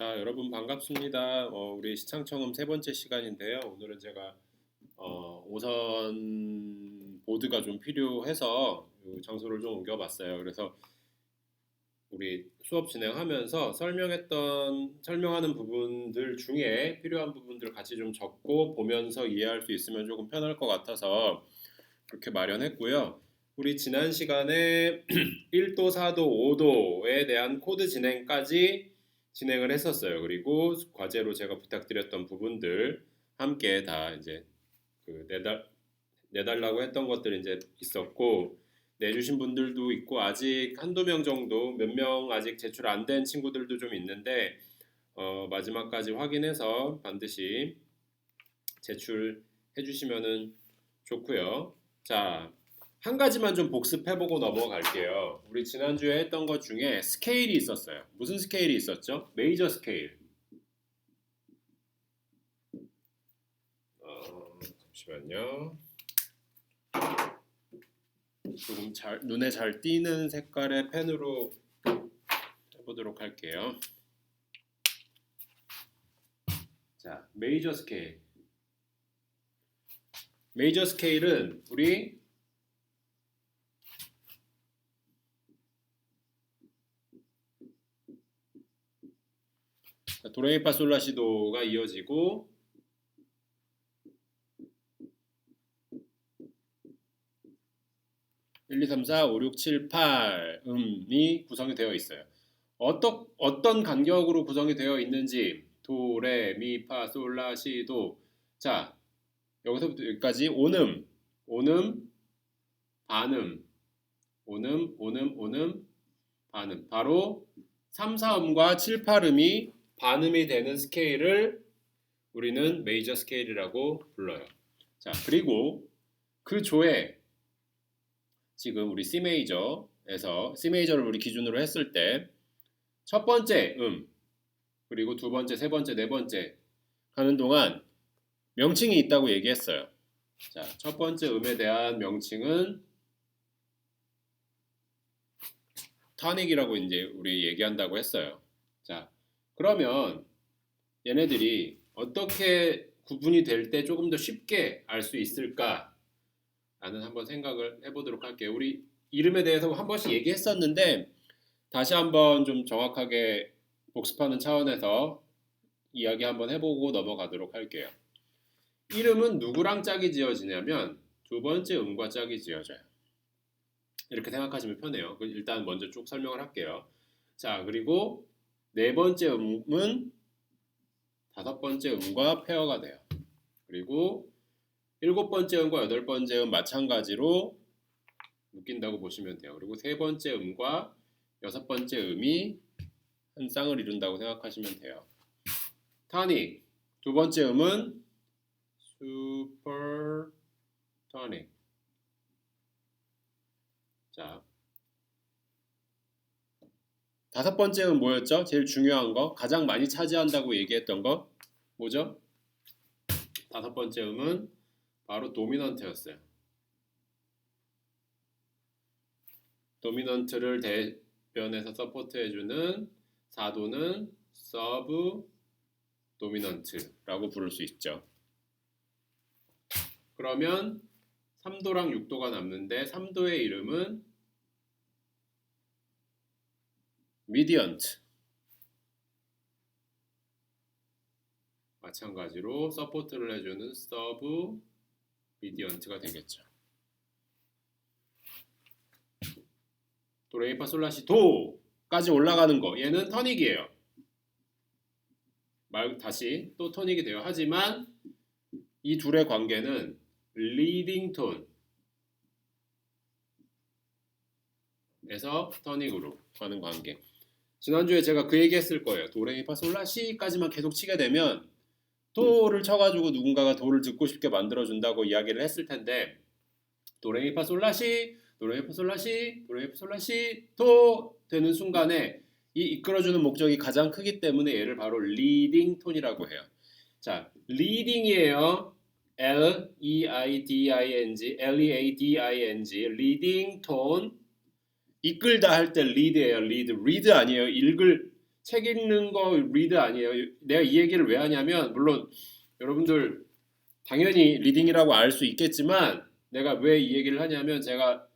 자, 여러분 반갑습니다. 우리 시창청음 세 번째 시간인데요. 오늘은 제가 5선 보드가 좀 필요해서 이 장소를 좀 옮겨봤어요. 그래서 우리 수업 진행하면서 설명하는 부분들 중에 필요한 부분들을 같이 좀 적고 보면서 이해할 수 있으면 조금 편할 것 같아서 그렇게 마련했고요. 우리 지난 시간에 1도, 4도, 5도에 대한 코드 진행까지 진행을 했었어요. 그리고 과제로 제가 부탁드렸던 부분들 함께 다 이제 그 내달라고 했던 것들 이제 있었고 내주신 분들도 있고 아직 한두 명 정도 몇 명 아직 제출 안 된 친구들도 좀 있는데 마지막까지 확인해서 반드시 제출해 주시면은 좋고요. 자, 한 가지만 좀 복습해보고 넘어갈게요. 우리 지난주에 했던 것 중에 스케일이 있었어요. 무슨 스케일이 있었죠? 메이저 스케일. 잠시만요. 조금 눈에 잘 띄는 색깔의 펜으로 해보도록 할게요. 자, 메이저 스케일. 메이저 스케일은 우리 도레미파솔라시도가 이어지고 1, 2, 3, 4, 5, 6, 7, 8 음이 구성이 되어 있어요. 어떤 간격으로 구성이 되어 있는지 도, 레, 미, 파, 솔, 라, 시, 도. 자, 여기서부터 여기까지 온음, 반음, 온음, 반음. 바로 3, 4음과 7, 8음이 반음이 되는 스케일을 우리는 메이저 스케일이라고 불러요. 자, 그리고 그 조에 지금 우리 C 메이저에서 C 메이저를 우리 기준으로 했을 때 첫 번째 그리고 두 번째, 세 번째, 네 번째 하는 동안 명칭이 있다고 얘기했어요. 자, 첫 번째 음에 대한 명칭은 토닉이라고 이제 우리 얘기한다고 했어요. 자, 그러면 얘네들이 어떻게 구분이 될 때 조금 더 쉽게 알 수 있을까라는 한번 생각을 해보도록 할게요. 우리 이름에 대해서 한 번씩 얘기했었는데 다시 한번 좀 정확하게 복습하는 차원에서 이야기 한번 해보고 넘어가도록 할게요. 이름은 누구랑 짝이 지어지냐면 두 번째 음과 짝이 지어져요. 이렇게 생각하시면 편해요. 일단 먼저 쭉 설명을 할게요. 자, 그리고 네 번째 음은 다섯 번째 음과 페어가 돼요. 그리고 일곱 번째 음과 여덟 번째 음 마찬가지로 묶인다고 보시면 돼요. 그리고 세 번째 음과 여섯 번째 음이 한 쌍을 이룬다고 생각하시면 돼요. 토닉 두 번째 음은 슈퍼 토닉. 자, 다섯 번째 음 뭐였죠? 제일 중요한 거, 가장 많이 차지한다고 얘기했던 거 뭐죠? 다섯 번째 음은 바로 도미넌트였어요. 도미넌트를 대변해서 서포트해주는 4도는 서브 도미넌트라고 부를 수 있죠. 그러면 3도랑 6도가 남는데 3도의 이름은 미디언트. 마찬가지로 서포트를 해주는 서브 미디언트가 되겠죠. 도레미파솔라시 도까지 올라가는 거 얘는 토닉이에요. 다시 또 토닉이 돼요. 하지만 이 둘의 관계는 리딩 톤에서 토닉으로 가는 관계. 지난주에 제가 그 얘기 했을 거예요. 도레미파솔라시까지만 계속 치게 되면 도를 쳐가지고 누군가가 도를 듣고 싶게 만들어준다고 이야기를 했을 텐데 도레미파솔라시 도 되는 순간에 이 이끌어주는 목적이 가장 크기 때문에 얘를 바로 리딩 톤이라고 해요. 자, 리딩이에요. Leading, 리딩 톤. 이끌다 할 때 리드예요. 리드 아니에요. 책 읽는 거 리드 아니에요. 내가 이 얘기를 왜 하냐면 물론 여러분들 당연히 리딩이라고 알 수 있겠지만 내가 왜 이 얘기를 하냐면 제가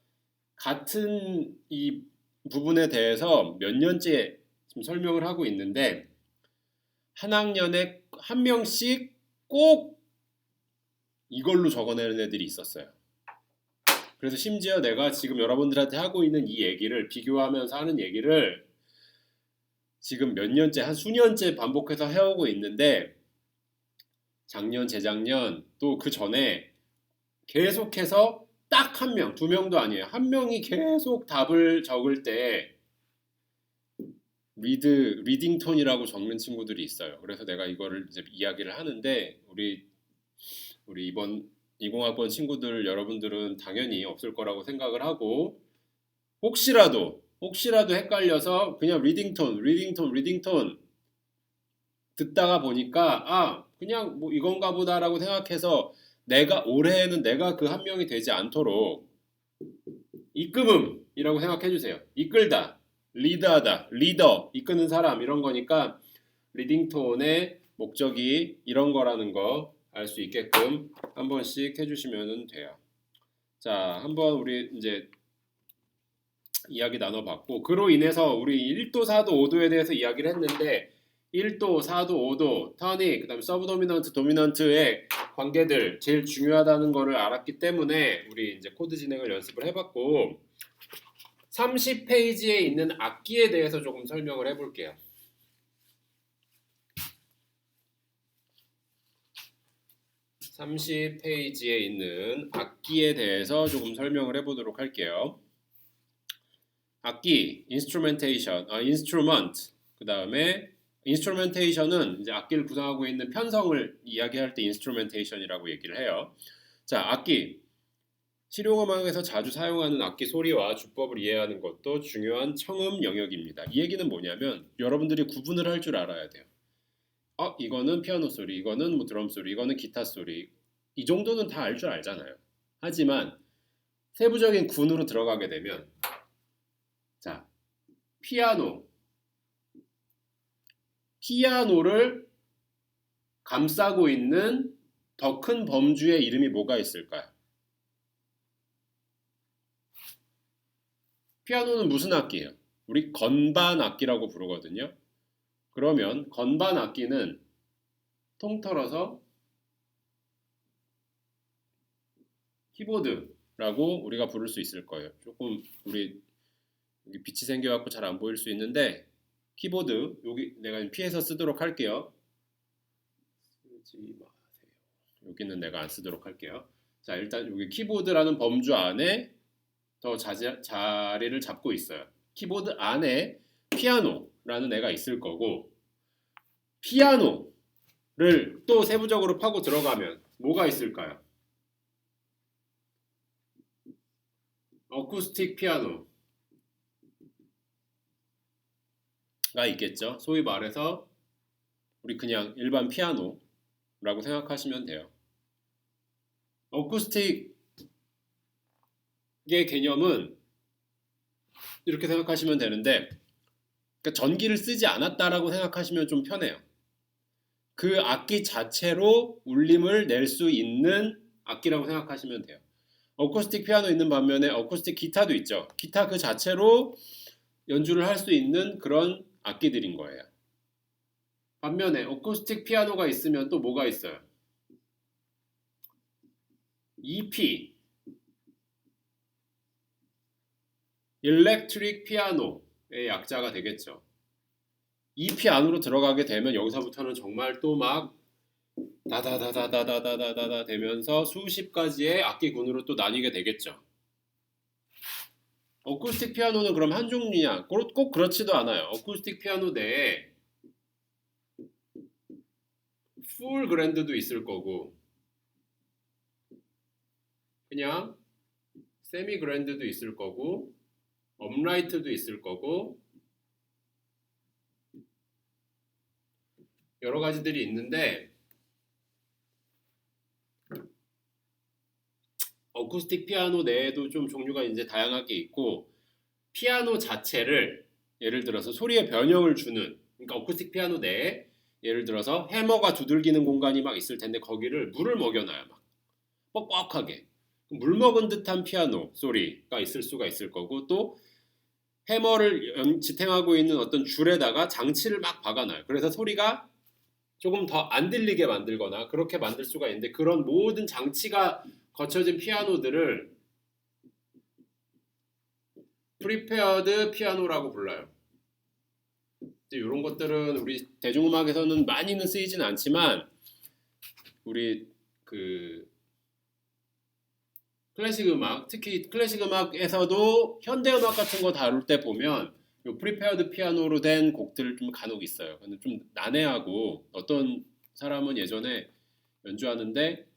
같은 이 부분에 대해서 몇 년째 지금 설명을 하고 있는데 한 학년에 한 명씩 꼭 이걸로 적어내는 애들이 있었어요. 그래서 심지어 내가 지금 여러분들한테 하고 있는 이 얘기를 비교하면서 하는 얘기를 지금 몇 년째, 한 수년째 반복해서 해오고 있는데 작년, 재작년 또 그 전에 계속해서 딱 한 명, 두 명도 아니에요. 한 명이 계속 답을 적을 때 리딩 톤이라고 적는 친구들이 있어요. 그래서 내가 이거를 이제 이야기를 하는데 우리 이번 20학번 친구들 여러분들은 당연히 없을 거라고 생각을 하고 혹시라도 헷갈려서 그냥 리딩 톤 듣다가 보니까 그냥 뭐 이건가 보다라고 생각해서 올해에는 내가 그 한 명이 되지 않도록 이끄음이라고 생각해 주세요. 이끌다, 리드하다, 리더, 이끄는 사람 이런 거니까 리딩 톤의 목적이 이런 거라는 거 알 수 있게끔 한 번씩 해주시면 돼요. 자, 한번 우리 이제 이야기 나눠봤고 그로 인해서 우리 1도, 4도, 5도에 대해서 이야기를 했는데 1도, 4도, 5도, 터닉, 그 다음에 서브도미넌트, 도미넌트의 관계들 제일 중요하다는 거를 알았기 때문에 우리 이제 코드 진행을 연습을 해봤고 30페이지에 있는 악기에 대해서 조금 설명을 해볼게요. 30페이지에 있는 악기에 대해서 조금 설명을 해보도록 할게요. 악기, instrument, 그 다음에 instrumentation은 이제 악기를 구성하고 있는 편성을 이야기할 때 instrumentation이라고 얘기를 해요. 자, 악기. 실용음악에서 자주 사용하는 악기 소리와 주법을 이해하는 것도 중요한 청음 영역입니다. 이 얘기는 뭐냐면 여러분들이 구분을 할 줄 알아야 돼요. 이거는 피아노 소리, 이거는 뭐 드럼 소리, 이거는 기타 소리. 이 정도는 다 알 줄 알잖아요. 하지만 세부적인 군으로 들어가게 되면 자, 피아노를 감싸고 있는 더 큰 범주의 이름이 뭐가 있을까요? 피아노는 무슨 악기예요? 우리 건반 악기라고 부르거든요. 그러면 건반 악기는 통틀어서 키보드라고 우리가 부를 수 있을 거예요. 조금 우리 여기 빛이 생겨갖고 잘 안 보일 수 있는데 키보드 여기 내가 피해서 쓰도록 할게요. 쓰지 마세요. 여기는 내가 안 쓰도록 할게요. 자, 일단 여기 키보드라는 범주 안에 더 자리를 잡고 있어요. 키보드 안에 피아노라는 애가 있을 거고 피아노를 또 세부적으로 파고 들어가면 뭐가 있을까요? 어쿠스틱 피아노가 있겠죠. 소위 말해서 우리 그냥 일반 피아노라고 생각하시면 돼요. 어쿠스틱의 개념은 이렇게 생각하시면 되는데 그러니까 전기를 쓰지 않았다라고 생각하시면 좀 편해요. 그 악기 자체로 울림을 낼 수 있는 악기라고 생각하시면 돼요. 어쿠스틱 피아노 있는 반면에 어쿠스틱 기타도 있죠. 기타 그 자체로 연주를 할 수 있는 그런 악기들인 거예요. 반면에 어쿠스틱 피아노가 있으면 또 뭐가 있어요? EP, 일렉트릭 피아노의 약자가 되겠죠. EP 안으로 들어가게 되면 여기서부터는 정말 또 막 다다다다다다다다다 되면서 수십 가지의 악기군으로 또 나뉘게 되겠죠. 어쿠스틱 피아노는 그럼 한 종류냐? 꼭 그렇지도 않아요. 어쿠스틱 피아노 내에 풀 그랜드도 있을 거고 그냥 세미 그랜드도 있을 거고 업라이트도 있을 거고 여러 가지들이 있는데 어쿠스틱 피아노 내에도 좀 종류가 이제 다양하게 있고 피아노 자체를 예를 들어서 소리의 변형을 주는 어쿠스틱 피아노 내에 예를 들어서 해머가 두들기는 공간이 막 있을 텐데 거기를 물을 먹여놔요. 막 뻑뻑하게 물 먹은 듯한 피아노 소리가 있을 수가 있을 거고, 또 해머를 지탱하고 있는 어떤 줄에다가 장치를 막 박아놔요. 그래서 소리가 조금 더 안 들리게 만들거나 그렇게 만들 수가 있는데, 그런 모든 장치가 거쳐진 피아노들을 프리페어드 피아노라고 불러요. 이런 것들은 우리 대중음악에서는 많이는 쓰이진 않지만 우리 그 클래식 음악, 특히 클래식 음악에서도 현대 음악 같은 거 다룰 때 보면 요 프리페어드 피아노로 된 곡들 좀 간혹 있어요. 근데 좀 난해하고, 어떤 사람은 예전에 연주하는데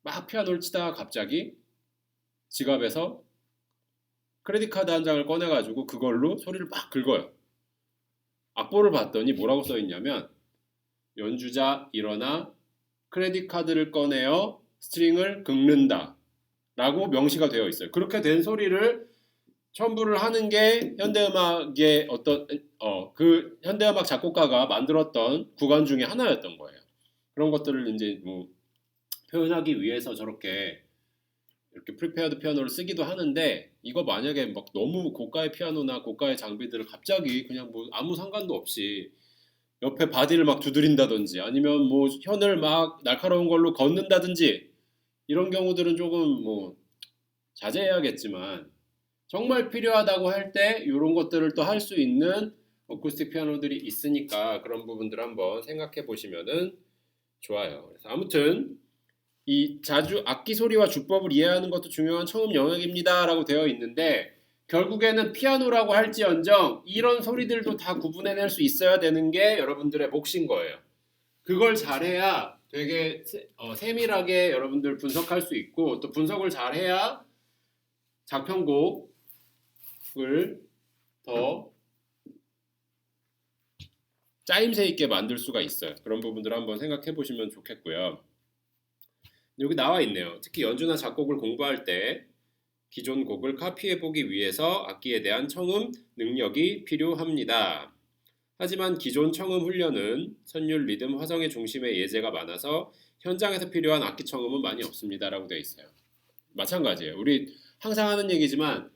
막 피아노를 치다가 갑자기 지갑에서 크레딧 카드 한 장을 꺼내가지고 그걸로 소리를 막 긁어요. 악보를 봤더니 뭐라고 써있냐면, 연주자 일어나 크레딧 카드를 꺼내어 스트링을 긁는다 라고 명시가 되어 있어요. 그렇게 된 소리를 첨부를 하는 게 현대음악의 어떤 그 현대음악 작곡가가 만들었던 구간 중에 하나였던 거예요. 그런 것들을 이제 뭐 표현하기 위해서 저렇게 이렇게 프리페어드 피아노를 쓰기도 하는데, 이거 만약에 막 너무 고가의 피아노나 고가의 장비들을 갑자기 그냥 뭐 아무 상관도 없이 옆에 바디를 막 두드린다든지 아니면 뭐 현을 막 날카로운 걸로 걷는다든지 이런 경우들은 조금 뭐 자제해야겠지만, 정말 필요하다고 할 때 이런 것들을 또 할 수 있는 어쿠스틱 피아노들이 있으니까 그런 부분들 한번 생각해 보시면은 좋아요. 그래서 아무튼 이 자주 악기 소리와 주법을 이해하는 것도 중요한 청음 영역입니다 라고 되어 있는데, 결국에는 피아노라고 할지언정 이런 소리들도 다 구분해낼 수 있어야 되는 게 여러분들의 몫인 거예요. 그걸 잘해야 되게 세밀하게 여러분들 분석할 수 있고, 또 분석을 잘해야 작편곡을 더 짜임새 있게 만들 수가 있어요. 그런 부분들 한번 생각해 보시면 좋겠고요. 여기 나와 있네요. 특히 연주나 작곡을 공부할 때 기존 곡을 카피해 보기 위해서 악기에 대한 청음 능력이 필요합니다. 하지만 기존 청음 훈련은 선율, 리듬, 화성의 중심에 예제가 많아서 현장에서 필요한 악기 청음은 많이 없습니다 라고 되어 있어요. 마찬가지예요. 우리 항상 하는 얘기지만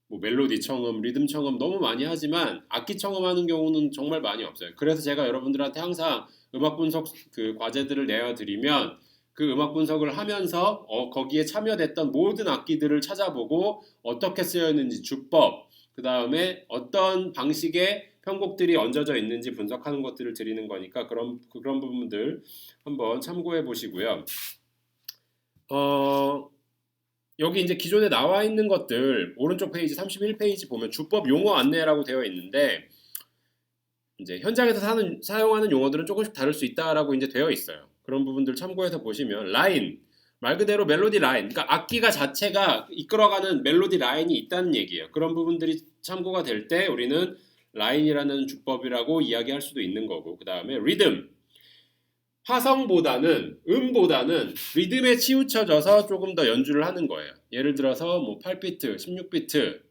뭐 멜로디 청음, 리듬 청음 너무 많이 하지만 악기 청음하는 경우는 정말 많이 없어요. 그래서 제가 여러분들한테 항상 음악 분석 그 과제들을 내어드리면 그 음악 분석을 하면서 거기에 참여됐던 모든 악기들을 찾아보고 어떻게 쓰여있는지 주법, 그 다음에 어떤 방식의 편곡들이 얹어져 있는지 분석하는 것들을 드리는 거니까 그런 부분들 한번 참고해 보시고요. 여기 이제 기존에 나와 있는 것들 오른쪽 페이지 31페이지 보면 주법 용어 안내라고 되어 있는데, 이제 현장에서 사용하는 용어들은 조금씩 다를 수 있다라고 이제 되어 있어요. 그런 부분들 참고해서 보시면, 라인, 말 그대로 멜로디 라인, 그러니까 악기가 자체가 이끌어가는 멜로디 라인이 있다는 얘기예요. 그런 부분들이 참고가 될 때 우리는 라인이라는 주법이라고 이야기할 수도 있는 거고, 그 다음에 리듬, 화성보다는 음보다는 리듬에 치우쳐져서 조금 더 연주를 하는 거예요. 예를 들어서 뭐 8비트, 16비트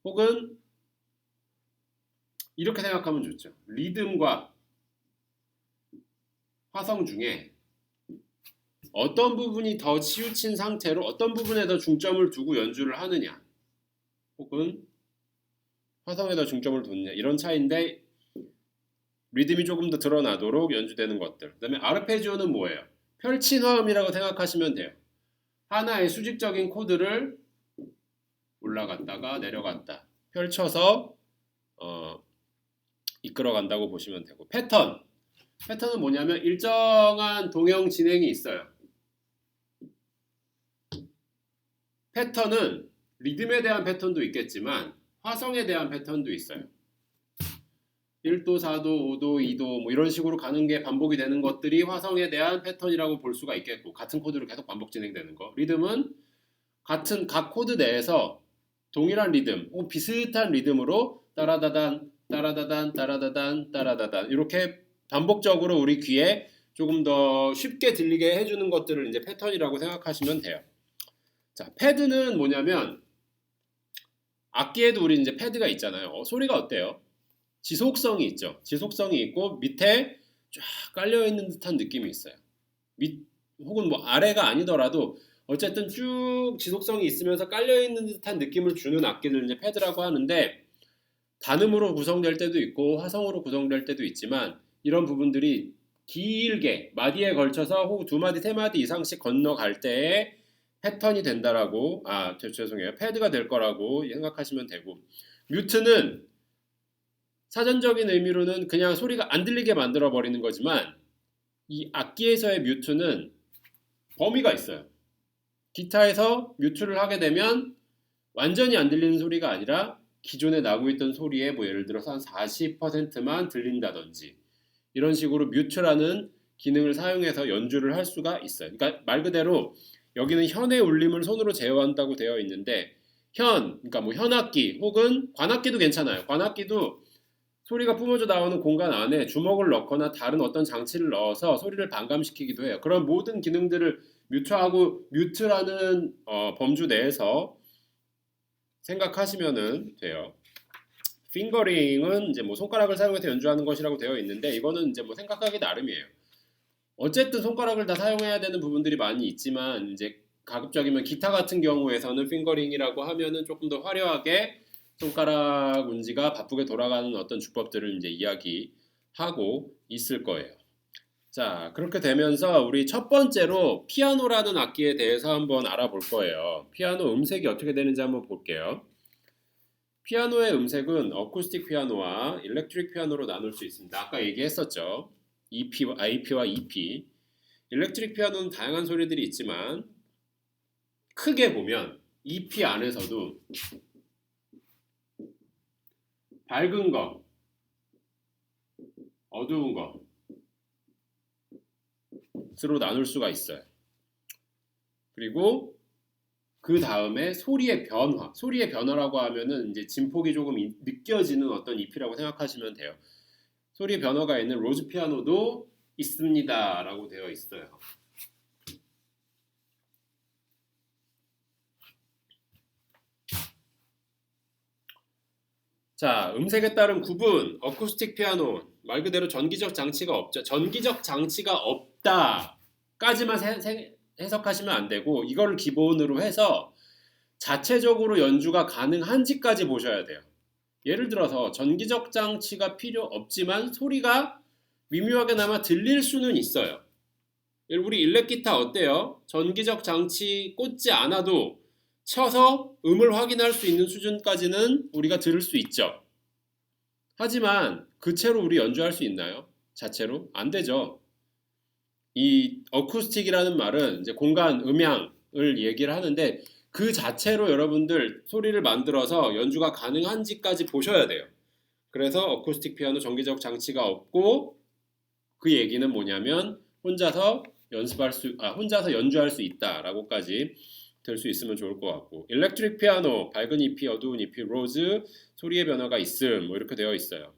혹은 이렇게 생각하면 좋죠. 리듬과 화성 중에 어떤 부분이 더 치우친 상태로 어떤 부분에 더 중점을 두고 연주를 하느냐, 혹은 화성에 더 중점을 두느냐, 이런 차이인데 리듬이 조금 더 드러나도록 연주되는 것들. 그 다음에 아르페지오는 뭐예요? 펼친 화음이라고 생각하시면 돼요. 하나의 수직적인 코드를 올라갔다가 내려갔다 펼쳐서 이끌어간다고 보시면 되고, 패턴은 뭐냐면 일정한 동형 진행이 있어요. 패턴은 리듬에 대한 패턴도 있겠지만 화성에 대한 패턴도 있어요. 1도, 4도, 5도, 2도 뭐 이런 식으로 가는 게 반복이 되는 것들이 화성에 대한 패턴이라고 볼 수가 있겠고, 같은 코드로 계속 반복 진행되는 거. 리듬은 같은 각 코드 내에서 동일한 리듬 혹은 비슷한 리듬으로 따라다단 따라다단 따라다단 따라다단 이렇게 반복적으로 우리 귀에 조금 더 쉽게 들리게 해주는 것들을 이제 패턴이라고 생각하시면 돼요. 자, 패드는 뭐냐면 악기에도 우리 이제 패드가 있잖아요. 소리가 어때요? 지속성이 있죠. 지속성이 있고 밑에 쫙 깔려 있는 듯한 느낌이 있어요. 혹은 뭐 아래가 아니더라도 어쨌든 쭉 지속성이 있으면서 깔려 있는 듯한 느낌을 주는 악기를 이제 패드라고 하는데, 단음으로 구성될 때도 있고 화성으로 구성될 때도 있지만 이런 부분들이 길게 마디에 걸쳐서 혹 두 마디 세 마디 이상씩 건너갈 때에 패턴이 된다라고, 죄송해요, 패드가 될 거라고 생각하시면 되고, 뮤트는 사전적인 의미로는 그냥 소리가 안 들리게 만들어 버리는 거지만, 이 악기에서의 뮤트는 범위가 있어요. 기타에서 뮤트를 하게 되면 완전히 안 들리는 소리가 아니라 기존에 나고 있던 소리에 뭐 예를 들어서 한 40%만 들린다든지 이런 식으로 뮤트라는 기능을 사용해서 연주를 할 수가 있어요. 그러니까 말 그대로 여기는 현의 울림을 손으로 제어한다고 되어 있는데, 그러니까 뭐 현악기 혹은 관악기도 괜찮아요. 관악기도 소리가 뿜어져 나오는 공간 안에 주먹을 넣거나 다른 어떤 장치를 넣어서 소리를 반감시키기도 해요. 그런 모든 기능들을 뮤트라는 범주 내에서 생각하시면 돼요. 핑거링은 이제 뭐 손가락을 사용해서 연주하는 것이라고 되어 있는데, 이거는 이제 뭐 생각하기 나름이에요. 어쨌든 손가락을 다 사용해야 되는 부분들이 많이 있지만, 이제 가급적이면 기타 같은 경우에서는 핑거링이라고 하면은 조금 더 화려하게 손가락 운지가 바쁘게 돌아가는 어떤 주법들을 이제 이야기하고 있을 거예요. 자, 그렇게 되면서 우리 첫 번째로 피아노라는 악기에 대해서 한번 알아볼 거예요. 피아노 음색이 어떻게 되는지 한번 볼게요. 피아노의 음색은 어쿠스틱 피아노와 일렉트릭 피아노로 나눌 수 있습니다. 아까 얘기했었죠. IP와 EP. 일렉트릭 피아노는 다양한 소리들이 있지만 크게 보면 EP 안에서도 밝은 거, 어두운 것으로 나눌 수가 있어요. 그리고 그 다음에 소리의 변화라고 하면은 이제 진폭이 조금 느껴지는 어떤 EP라고 생각하시면 돼요. 소리의 변화가 있는 로즈 피아노도 있습니다라고 되어 있어요. 자, 음색에 따른 구분, 어쿠스틱 피아노, 말 그대로 전기적 장치가 없죠. 전기적 장치가 없다까지만 해석하시면 안 되고, 이걸 기본으로 해서 자체적으로 연주가 가능한지까지 보셔야 돼요. 예를 들어서 전기적 장치가 필요 없지만 소리가 미묘하게나마 들릴 수는 있어요. 우리 일렉기타 어때요? 전기적 장치 꽂지 않아도 쳐서 음을 확인할 수 있는 수준까지는 우리가 들을 수 있죠. 하지만 그 채로 우리 연주할 수 있나요? 자체로? 안 되죠. 이 어쿠스틱이라는 말은 이제 공간, 음향을 얘기를 하는데, 그 자체로 여러분들 소리를 만들어서 연주가 가능한지까지 보셔야 돼요. 그래서 어쿠스틱 피아노 전기적 장치가 없고, 그 얘기는 뭐냐면 혼자서 연주할 수 있다라고까지 될 수 있으면 좋을 것 같고, 일렉트릭 피아노 밝은 EP, 어두운 EP, 로즈 소리의 변화가 있음, 뭐 이렇게 되어 있어요.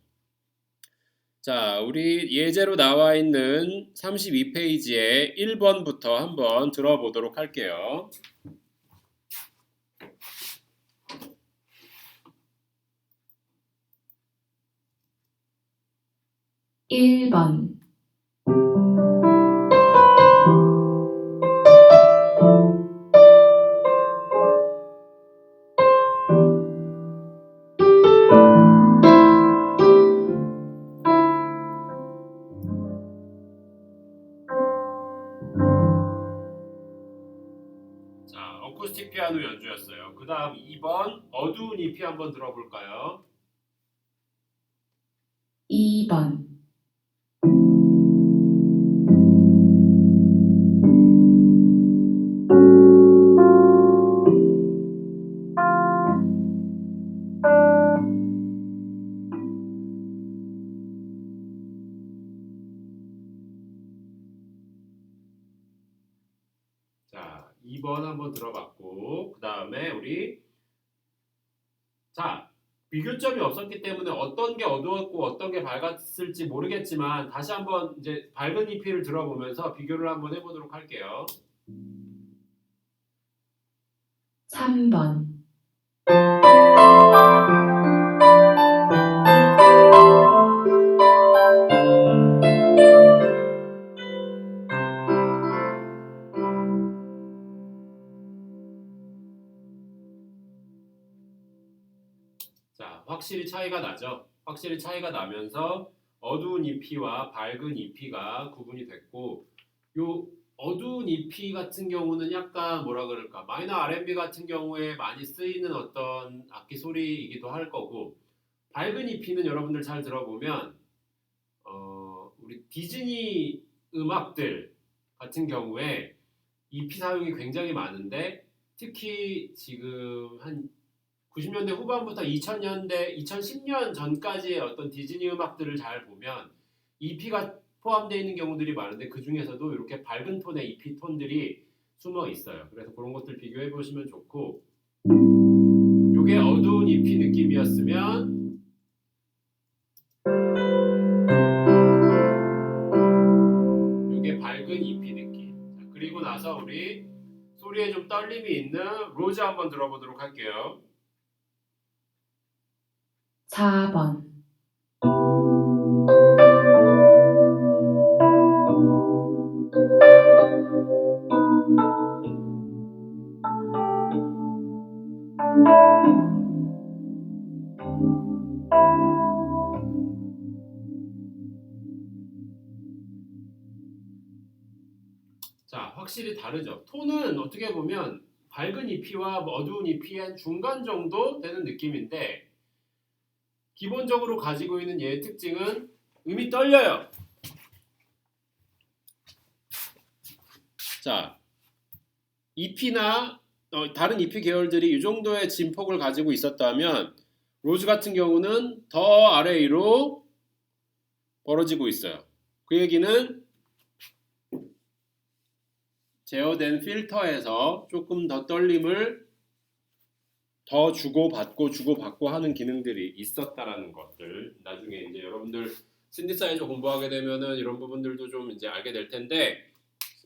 자, 우리 예제로 나와 있는 32페이지의 1번부터 한번 들어보도록 할게요. 1번 자, 어쿠스틱 피아노 연주였어요. 그 다음 2번 어두운 EP 한번 들어볼까요? 2번 자, 2번 한번 들어봤고, 그 다음에 우리, 자, 비교점이 없었기 때문에 어떤 게 어두웠고 어떤 게 밝았을지 모르겠지만, 다시 한번 이제 밝은 EP를 들어보면서 비교를 한번 해보도록 할게요. 3번 확실히 차이가 나죠. 확실히 차이가 나면서 어두운 잎이와 밝은 잎이가 구분이 됐고, 요 어두운 잎이 같은 경우는 약간 뭐라 그럴까, 마이너 R&B 같은 경우에 많이 쓰이는 어떤 악기 소리이기도 할 거고, 밝은 잎이는 여러분들 잘 들어보면 우리 디즈니 음악들 같은 경우에 잎이 사용이 굉장히 많은데, 특히 지금 한 90년대 후반부터 2000년대, 2010년 전까지의 어떤 디즈니 음악들을 잘 보면 EP가 포함되어 있는 경우들이 많은데, 그 중에서도 이렇게 밝은 톤의 EP 톤들이 숨어 있어요. 그래서 그런 것들 비교해 보시면 좋고, 이게 어두운 EP 느낌이었으면 이게 밝은 EP 느낌. 자, 그리고 나서 우리 소리에 좀 떨림이 있는 로즈 한번 들어보도록 할게요. 4번, 자, 확실히 다르죠. 톤은 어떻게 보면 밝은 EP와 어두운 EP의 한 중간 정도 되는 느낌인데, 기본적으로 가지고 있는 얘의 특징은 음이 떨려요. 자, EP나 다른 EP 계열들이 이 정도의 진폭을 가지고 있었다면, 로즈 같은 경우는 더 아래로 벌어지고 있어요. 그 얘기는 제어된 필터에서 조금 더 떨림을 더 주고받고 하는 기능들이 있었다라는 것들, 나중에 이제 여러분들 신디사이저 공부하게 되면은 이런 부분들도 좀 이제 알게 될 텐데,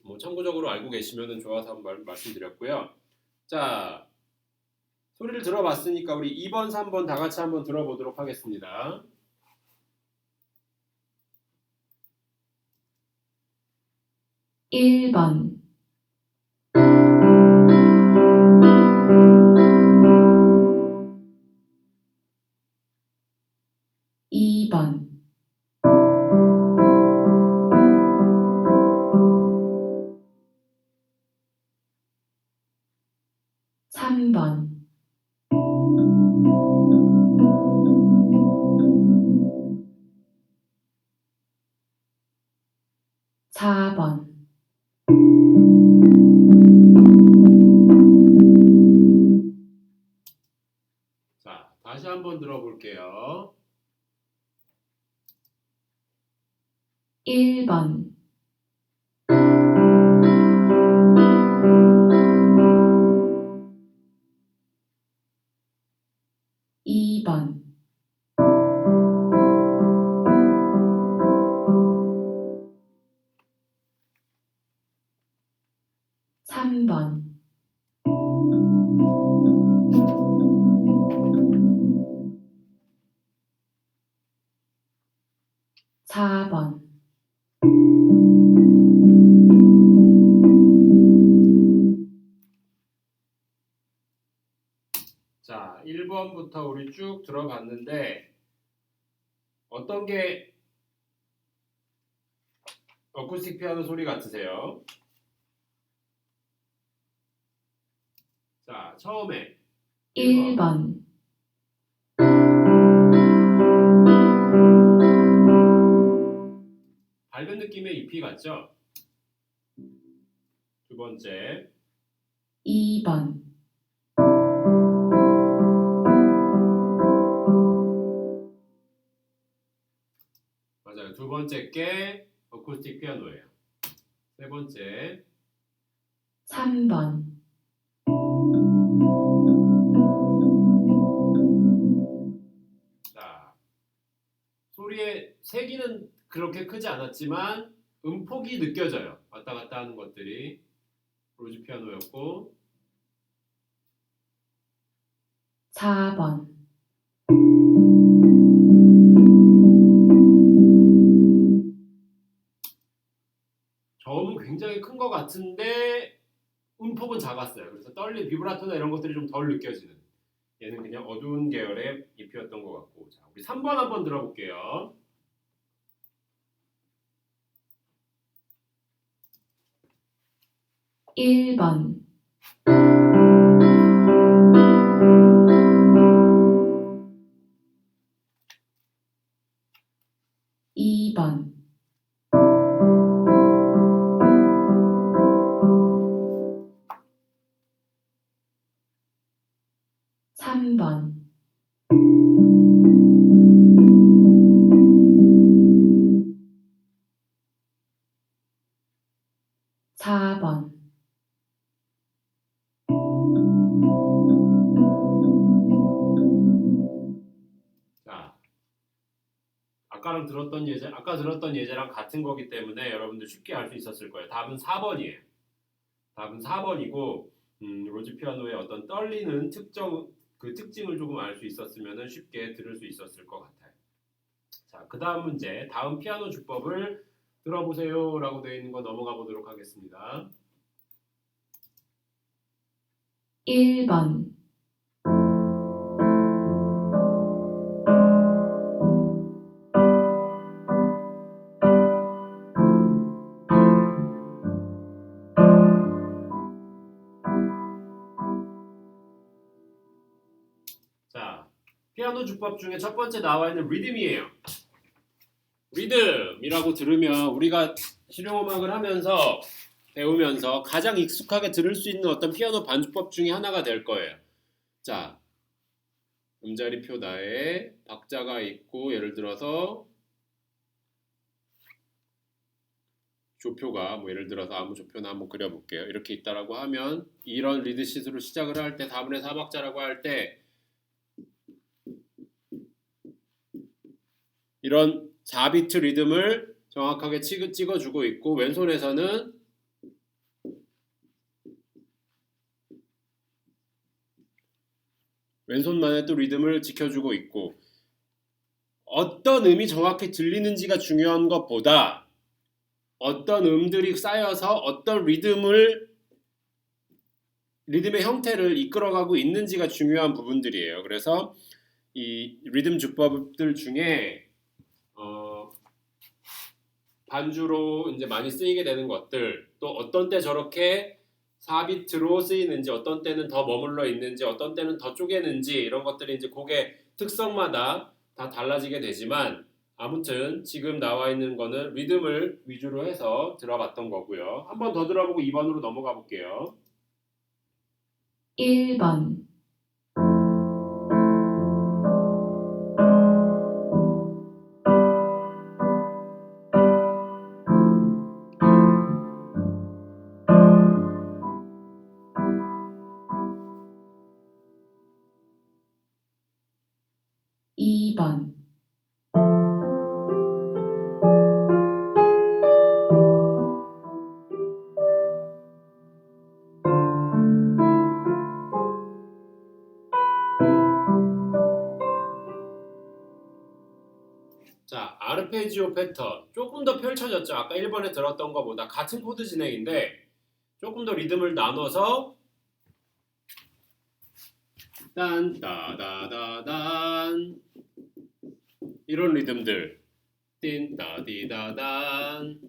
뭐 참고적으로 알고 계시면은 좋아서 한번 말씀드렸고요. 자, 소리를 들어봤으니까 우리 2번, 3번 다 같이 한번 들어보도록 하겠습니다. 1번, 2번, 3번, 4번, 자, 다시 한번 들어볼게요. 1번, 2번, 3번, 4번, 자, 1번부터 우리 쭉 들어봤는데, 어떤 게 어쿠스틱 피아노 소리 같으세요? 자, 처음에 1번. 1번, 밝은 느낌의 EP 같죠? 두 번째, 2번, 맞아요. 두 번째 게 어쿠스틱 피아노예요. 세 번째, 3번, 자, 소리의 세기는 그렇게 크지 않았지만 음폭이 느껴져요. 왔다 갔다 하는 것들이. 로즈 피아노였고, 4번, 저음은 굉장히 큰 것 같은데 음폭은 작았어요. 그래서 떨림, 비브라토나 이런 것들이 좀 덜 느껴지는. 얘는 그냥 어두운 계열의 잎이었던 것 같고. 자, 우리 3번 한번 들어볼게요. 1번 2번 3번 4번 자, 아까 들었던 예제랑 같은 거기 때문에 여러분들 쉽게 알 수 있었을 거예요. 답은 4번이에요. 답은 4번이고, 로지 피아노의 어떤 떨리는 그 특징을 조금 알 수 있었으면 쉽게 들을 수 있었을 것 같아요. 자, 그 다음 문제, 다음 피아노 주법을 들어보세요 라고 되어 있는 거 넘어가 보도록 하겠습니다. 1번 자, 피아노 주법 중에 첫 번째 나와 있는 리듬이에요. 리듬이라고 들으면 우리가 실용음악을 하면서 배우면서 가장 익숙하게 들을 수 있는 어떤 피아노 반주법 중에 하나가 될 거예요. 자, 음자리표 나에 박자가 있고 예를 들어서 조표가 예를 들어서 아무 조표나 한번 그려볼게요. 이렇게 있다라고 하면 이런 리드시트로 시작을 할 때 4분의 4박자라고 할 때 이런 4비트 리듬을 정확하게 찍어주고 있고 왼손에서는 왼손만의 또 리듬을 지켜주고 있고 어떤 음이 정확히 들리는지가 중요한 것보다 어떤 음들이 쌓여서 어떤 리듬의 형태를 이끌어가고 있는지가 중요한 부분들이에요. 그래서 이 리듬 주법들 중에 반주로 이제 많이 쓰이게 되는 것들, 또 어떤 때 저렇게 4비트로 쓰이는지, 어떤 때는 더 머물러 있는지, 어떤 때는 더 쪼개는지 이런 것들이 이제 곡의 특성마다 다 달라지게 되지만 아무튼 지금 나와 있는 거는 리듬을 위주로 해서 들어봤던 거고요. 한 번 더 들어보고 2번으로 넘어가 볼게요. 1번 이번 자, 아르페지오 패턴 조금 더 펼쳐졌죠. 아까 1번에 들었던 것보다 같은 코드 진행인데 조금 더 리듬을 나눠서 딴따다다단 이런 리듬들 띵따디다단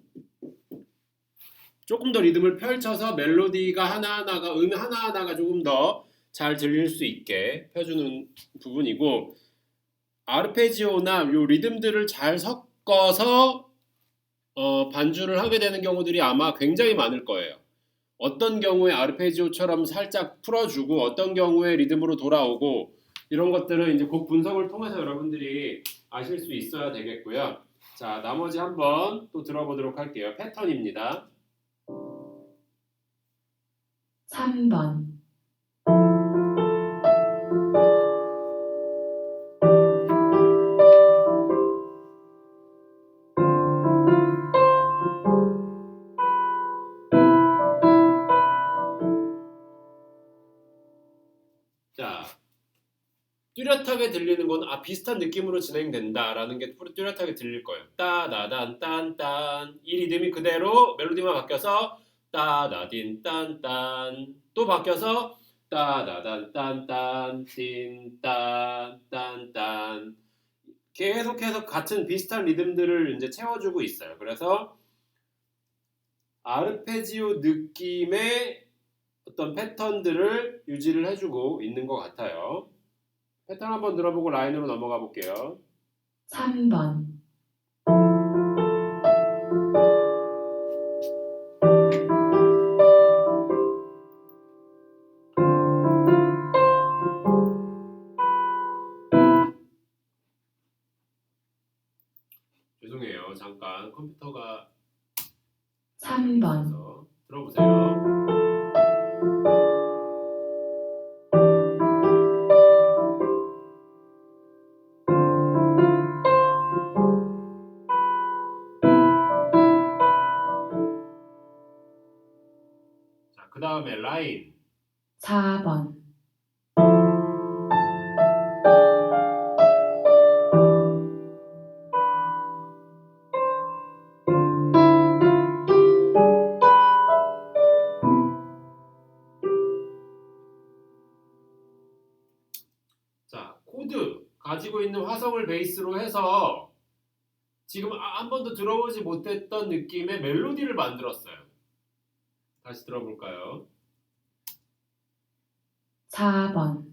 조금 더 리듬을 펼쳐서 멜로디가 하나하나가 음 하나하나가 조금 더 잘 들릴 수 있게 펴주는 부분이고 아르페지오나 요 리듬들을 잘 섞어서 반주를 하게 되는 경우들이 아마 굉장히 많을 거예요. 어떤 경우에 아르페지오처럼 살짝 풀어주고 어떤 경우에 리듬으로 돌아오고 이런 것들은 이제 곡 분석을 통해서 여러분들이 아실 수 있어야 되겠고요. 자, 나머지 한번 또 들어보도록 할게요. 패턴입니다. 3번 자, 뚜렷하게 들리는 건 비슷한 느낌으로 진행된다라는 게 뚜렷하게 들릴 거예요. 따다단 딴딴 이 리듬이 그대로 멜로디만 바뀌어서 따다딘 딴딴 또 바뀌어서 따다단 딴딴 띵딴 딴딴 계속해서 같은 비슷한 리듬들을 이제 채워주고 있어요. 그래서 아르페지오 느낌의 어떤 패턴들을 유지를 해주고 있는 것 같아요. 패턴 한번 들어보고 라인으로 넘어가 볼게요. 3번, 죄송해요. 잠깐 컴퓨터가 3번, 있어서 들어보세요. 자, 그 다음에 라인. 4번, 자, 코드 가지고 있는 화성을 베이스로 해서 지금 한 번도 들어보지 못했던 느낌의 멜로디를 만들었어요. 다시 들어볼까요? 4번,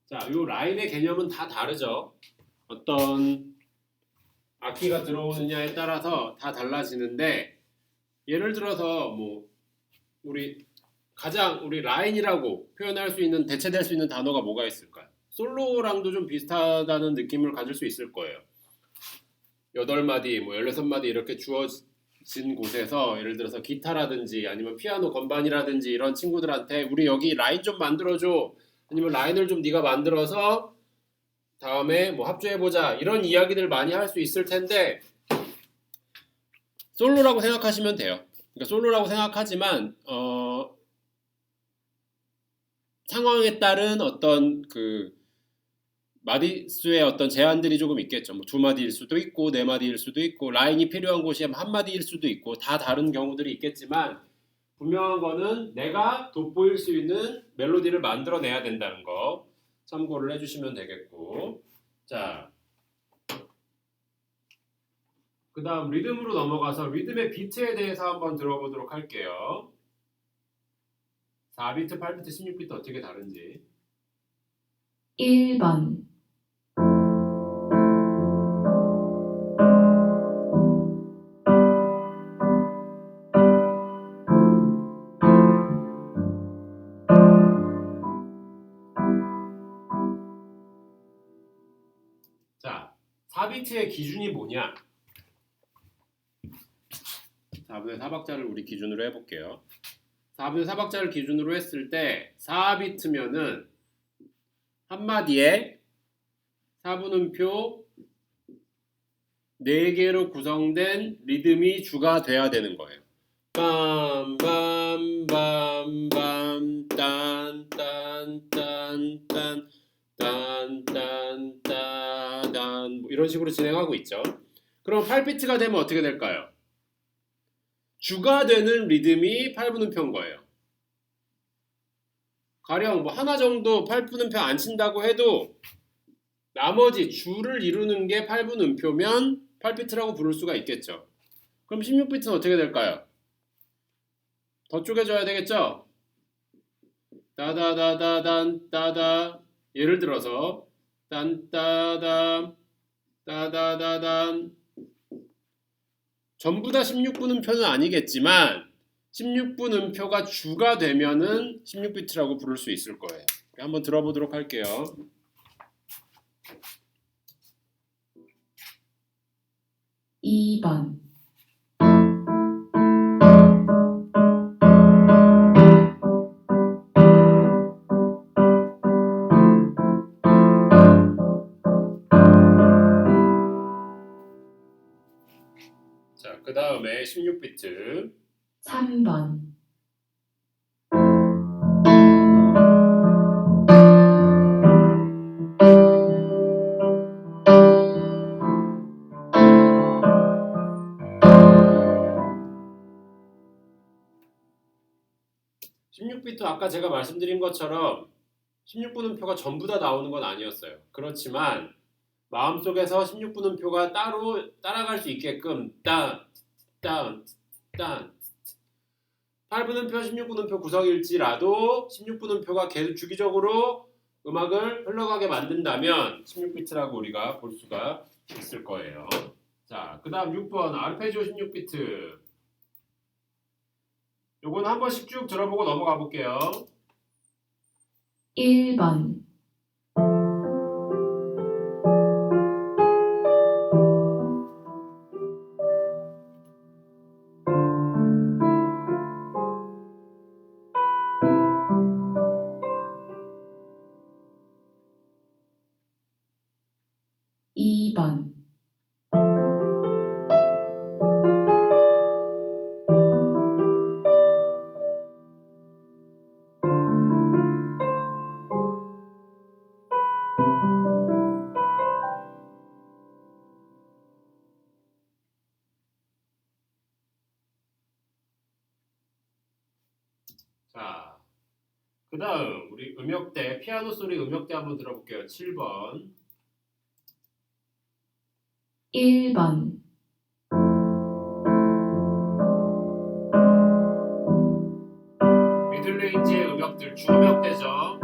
자, 요 라인의 개념은 다 다르죠. 어떤 악기가 들어오느냐에 따라서 다 달라지는데 예를 들어서 뭐 우리 라인이라고 표현할 수 있는 대체될 수 있는 단어가 뭐가 있을까요? 솔로랑도 좀 비슷하다는 느낌을 가질 수 있을 거예요. 8마디, 뭐 16마디 이렇게 주어진 곳에서 예를 들어서 기타라든지 아니면 피아노 건반이라든지 이런 친구들한테 우리 여기 라인 좀 만들어줘. 아니면 라인을 좀 네가 만들어서 다음에 뭐 합주해보자. 이런 이야기들 많이 할 수 있을 텐데 솔로라고 생각하시면 돼요. 그러니까 솔로라고 생각하지만 상황에 따른 어떤 그 마디수의 어떤 제한들이 조금 있겠죠. 뭐 2마디일 수도 있고 4마디일 수도 있고 라인이 필요한 곳이 1마디일 수도 있고 다 다른 경우들이 있겠지만 분명한 거는 내가 돋보일 수 있는 멜로디를 만들어내야 된다는 거 참고를 해주시면 되겠고 자, 그 다음 리듬으로 넘어가서 리듬의 비트에 대해서 한번 들어보도록 할게요. 4비트, 8비트, 16비트 어떻게 다른지 1번, 자, 4비트의 기준이 뭐냐? 4분의 4박자를 우리 기준으로 해볼게요. 4분의 4박자를 기준으로 했을 때 4비트면은 한마디에 4분음표 4개로 구성된 리듬이 주가 돼야 되는 거예요. 빰빰빰빰 딴딴딴딴 딴딴따단 뭐 이런 식으로 진행하고 있죠. 그럼 8비트가 되면 어떻게 될까요? 주가 되는 리듬이 8분음표인 거예요. 가령 뭐 하나 정도 8분음표 안 친다고 해도 나머지 주를 이루는 게 8분음표면 8비트라고 부를 수가 있겠죠. 그럼 16비트는 어떻게 될까요? 더 쪼개져야 되겠죠? 따다다다단 따다 예를 들어서 딴따담 따다다단 전부 다 16분음표는 아니겠지만 16분음표가 주가 되면은 16비트라고 부를 수 있을 거예요. 한번 들어보도록 할게요. 2번, 자, 그 다음에 16비트 3번, 16비트 아까 제가 말씀드린 것처럼 16분음표가 전부 다 나오는 건 아니었어요. 그렇지만 마음속에서 16분음표가 따로 따라갈 수 있게끔 딴, 8분음표, 16분음표 구성일지라도 16분음표가 계속 주기적으로 음악을 흘러가게 만든다면 16비트라고 우리가 볼 수가 있을 거예요. 자, 그 다음 6번 아르페지오 16비트. 요건 한 번씩 쭉 들어보고 넘어가 볼게요. 1번, 2번, 자, 그 다음 우리 음역대, 피아노 소리 음역대 한번 들어볼게요. 7번. 1번, 미들레인지의 음역들 주음역대죠.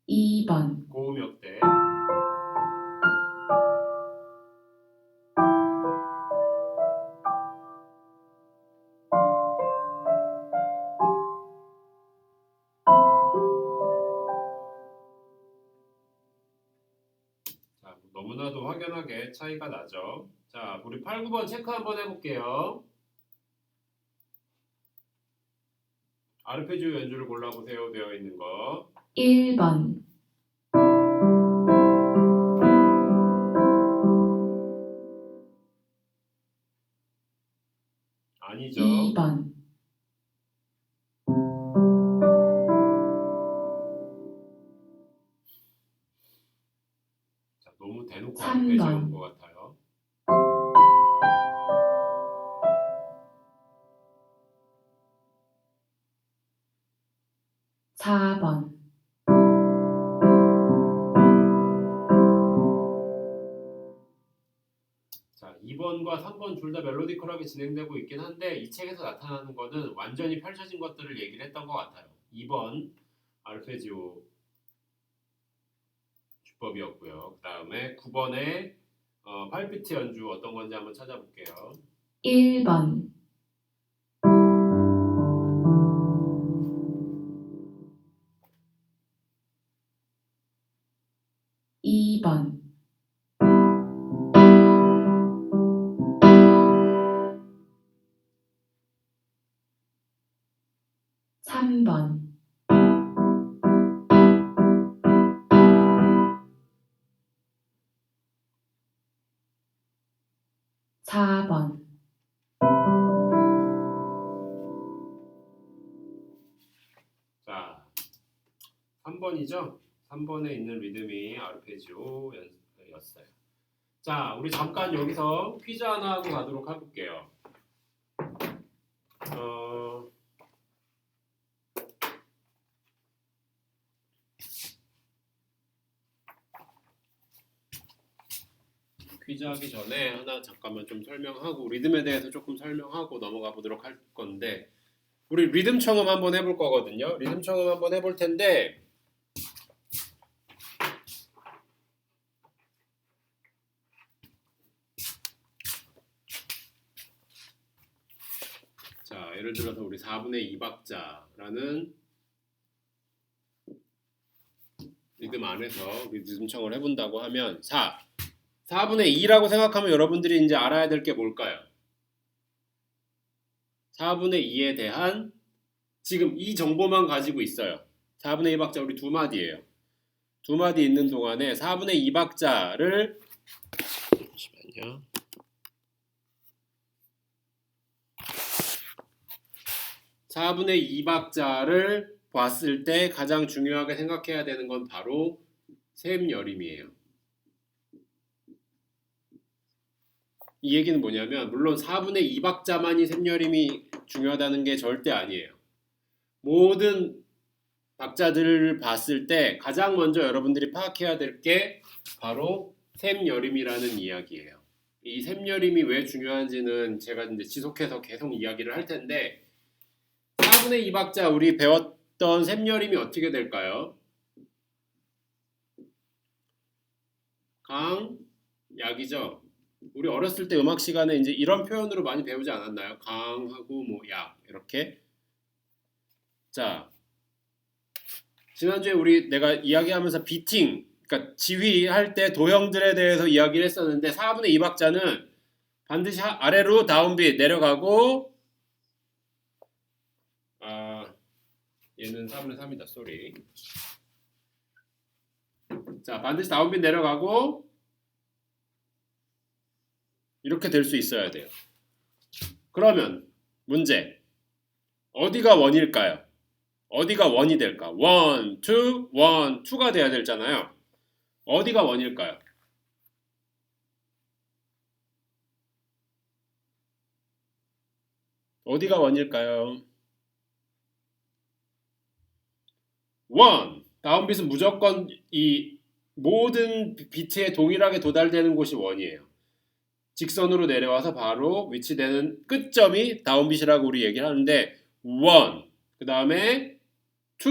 2번, 고음역대. 자, 너무나도 확연하게 차이가 나죠. 자, 우리 8, 9번 체크 한번 해볼게요. 아르페지오 연주를 골라보세요. 되어 있는 거. 1번, 아니죠. 2번, 자, 너무 대놓고 3번. 아르페지오 온 것 같아요. 4번, 자, 2번과 3번 둘 다 멜로디컬하게 진행되고 있긴 한데 이 책에서 나타나는 거는 완전히 펼쳐진 것들을 얘기를 했던 것 같아요. 2번 아르페지오 주법이었고요. 그 다음에 9번의 8비트 연주 어떤 건지 한번 찾아볼게요. 1번, 2번, 3번, 4번, 자, 3번이죠? 3번에 있는 리듬이 아르페지오였어요. 자, 우리 잠깐 여기서 퀴즈 하나 하고 가도록 해볼게요. 퀴즈 하기 전에 하나 잠깐만 좀 설명하고 리듬에 대해서 조금 설명하고 넘어가 보도록 할 건데 우리 리듬 청음 한번 해볼 거거든요. 리듬 청음 한번 해볼 텐데 자, 예를 들어서 우리 4분의 2박자라는 리듬 안에서 리듬 청을 해본다고 하면 4분의 2라고 생각하면 여러분들이 이제 알아야 될 게 뭘까요? 4분의 2에 대한 지금 이 정보만 가지고 있어요. 4분의 2박자 우리 두 마디예요. 두 마디 있는 동안에 4분의 2박자를 잠시만요. 4분의 2박자를 봤을 때 가장 중요하게 생각해야 되는 건 바로 셈 여림이에요. 이 얘기는 뭐냐면 물론 4분의 2박자만이 셈여림이 중요하다는 게 절대 아니에요. 모든 박자들을 봤을 때 가장 먼저 여러분들이 파악해야 될 게 바로 셈여림이라는 이야기예요. 이 셈여림이 왜 중요한지는 제가 이제 지속해서 계속 이야기를 할 텐데 4분의 2박자 우리 배웠던 셈여림이 어떻게 될까요? 강, 약이죠. 우리 어렸을 때 음악 시간에 이제 이런 표현으로 많이 배우지 않았나요? 강하고 뭐 약 이렇게. 자, 지난주에 내가 이야기하면서 비팅, 그러니까 지휘할 때 도형들에 대해서 이야기를 했었는데 4분의 2박자는 반드시 아래로 다운빗 내려가고 얘는 4분의 3이다. 쏘리. 자, 반드시 다운빗 내려가고 이렇게 될 수 있어야 돼요. 그러면 문제. 어디가 원일까요? 어디가 원이 될까? 1, 2, 1, 2가 돼야 되잖아요. 어디가 원일까요? 어디가 원일까요? 1. 다운빗은 무조건 이 모든 비트에 동일하게 도달되는 곳이 원이에요. 직선으로 내려와서 바로 위치되는 끝점이 다운빗이라고 우리 얘기를 하는데 1. 그 다음에 2.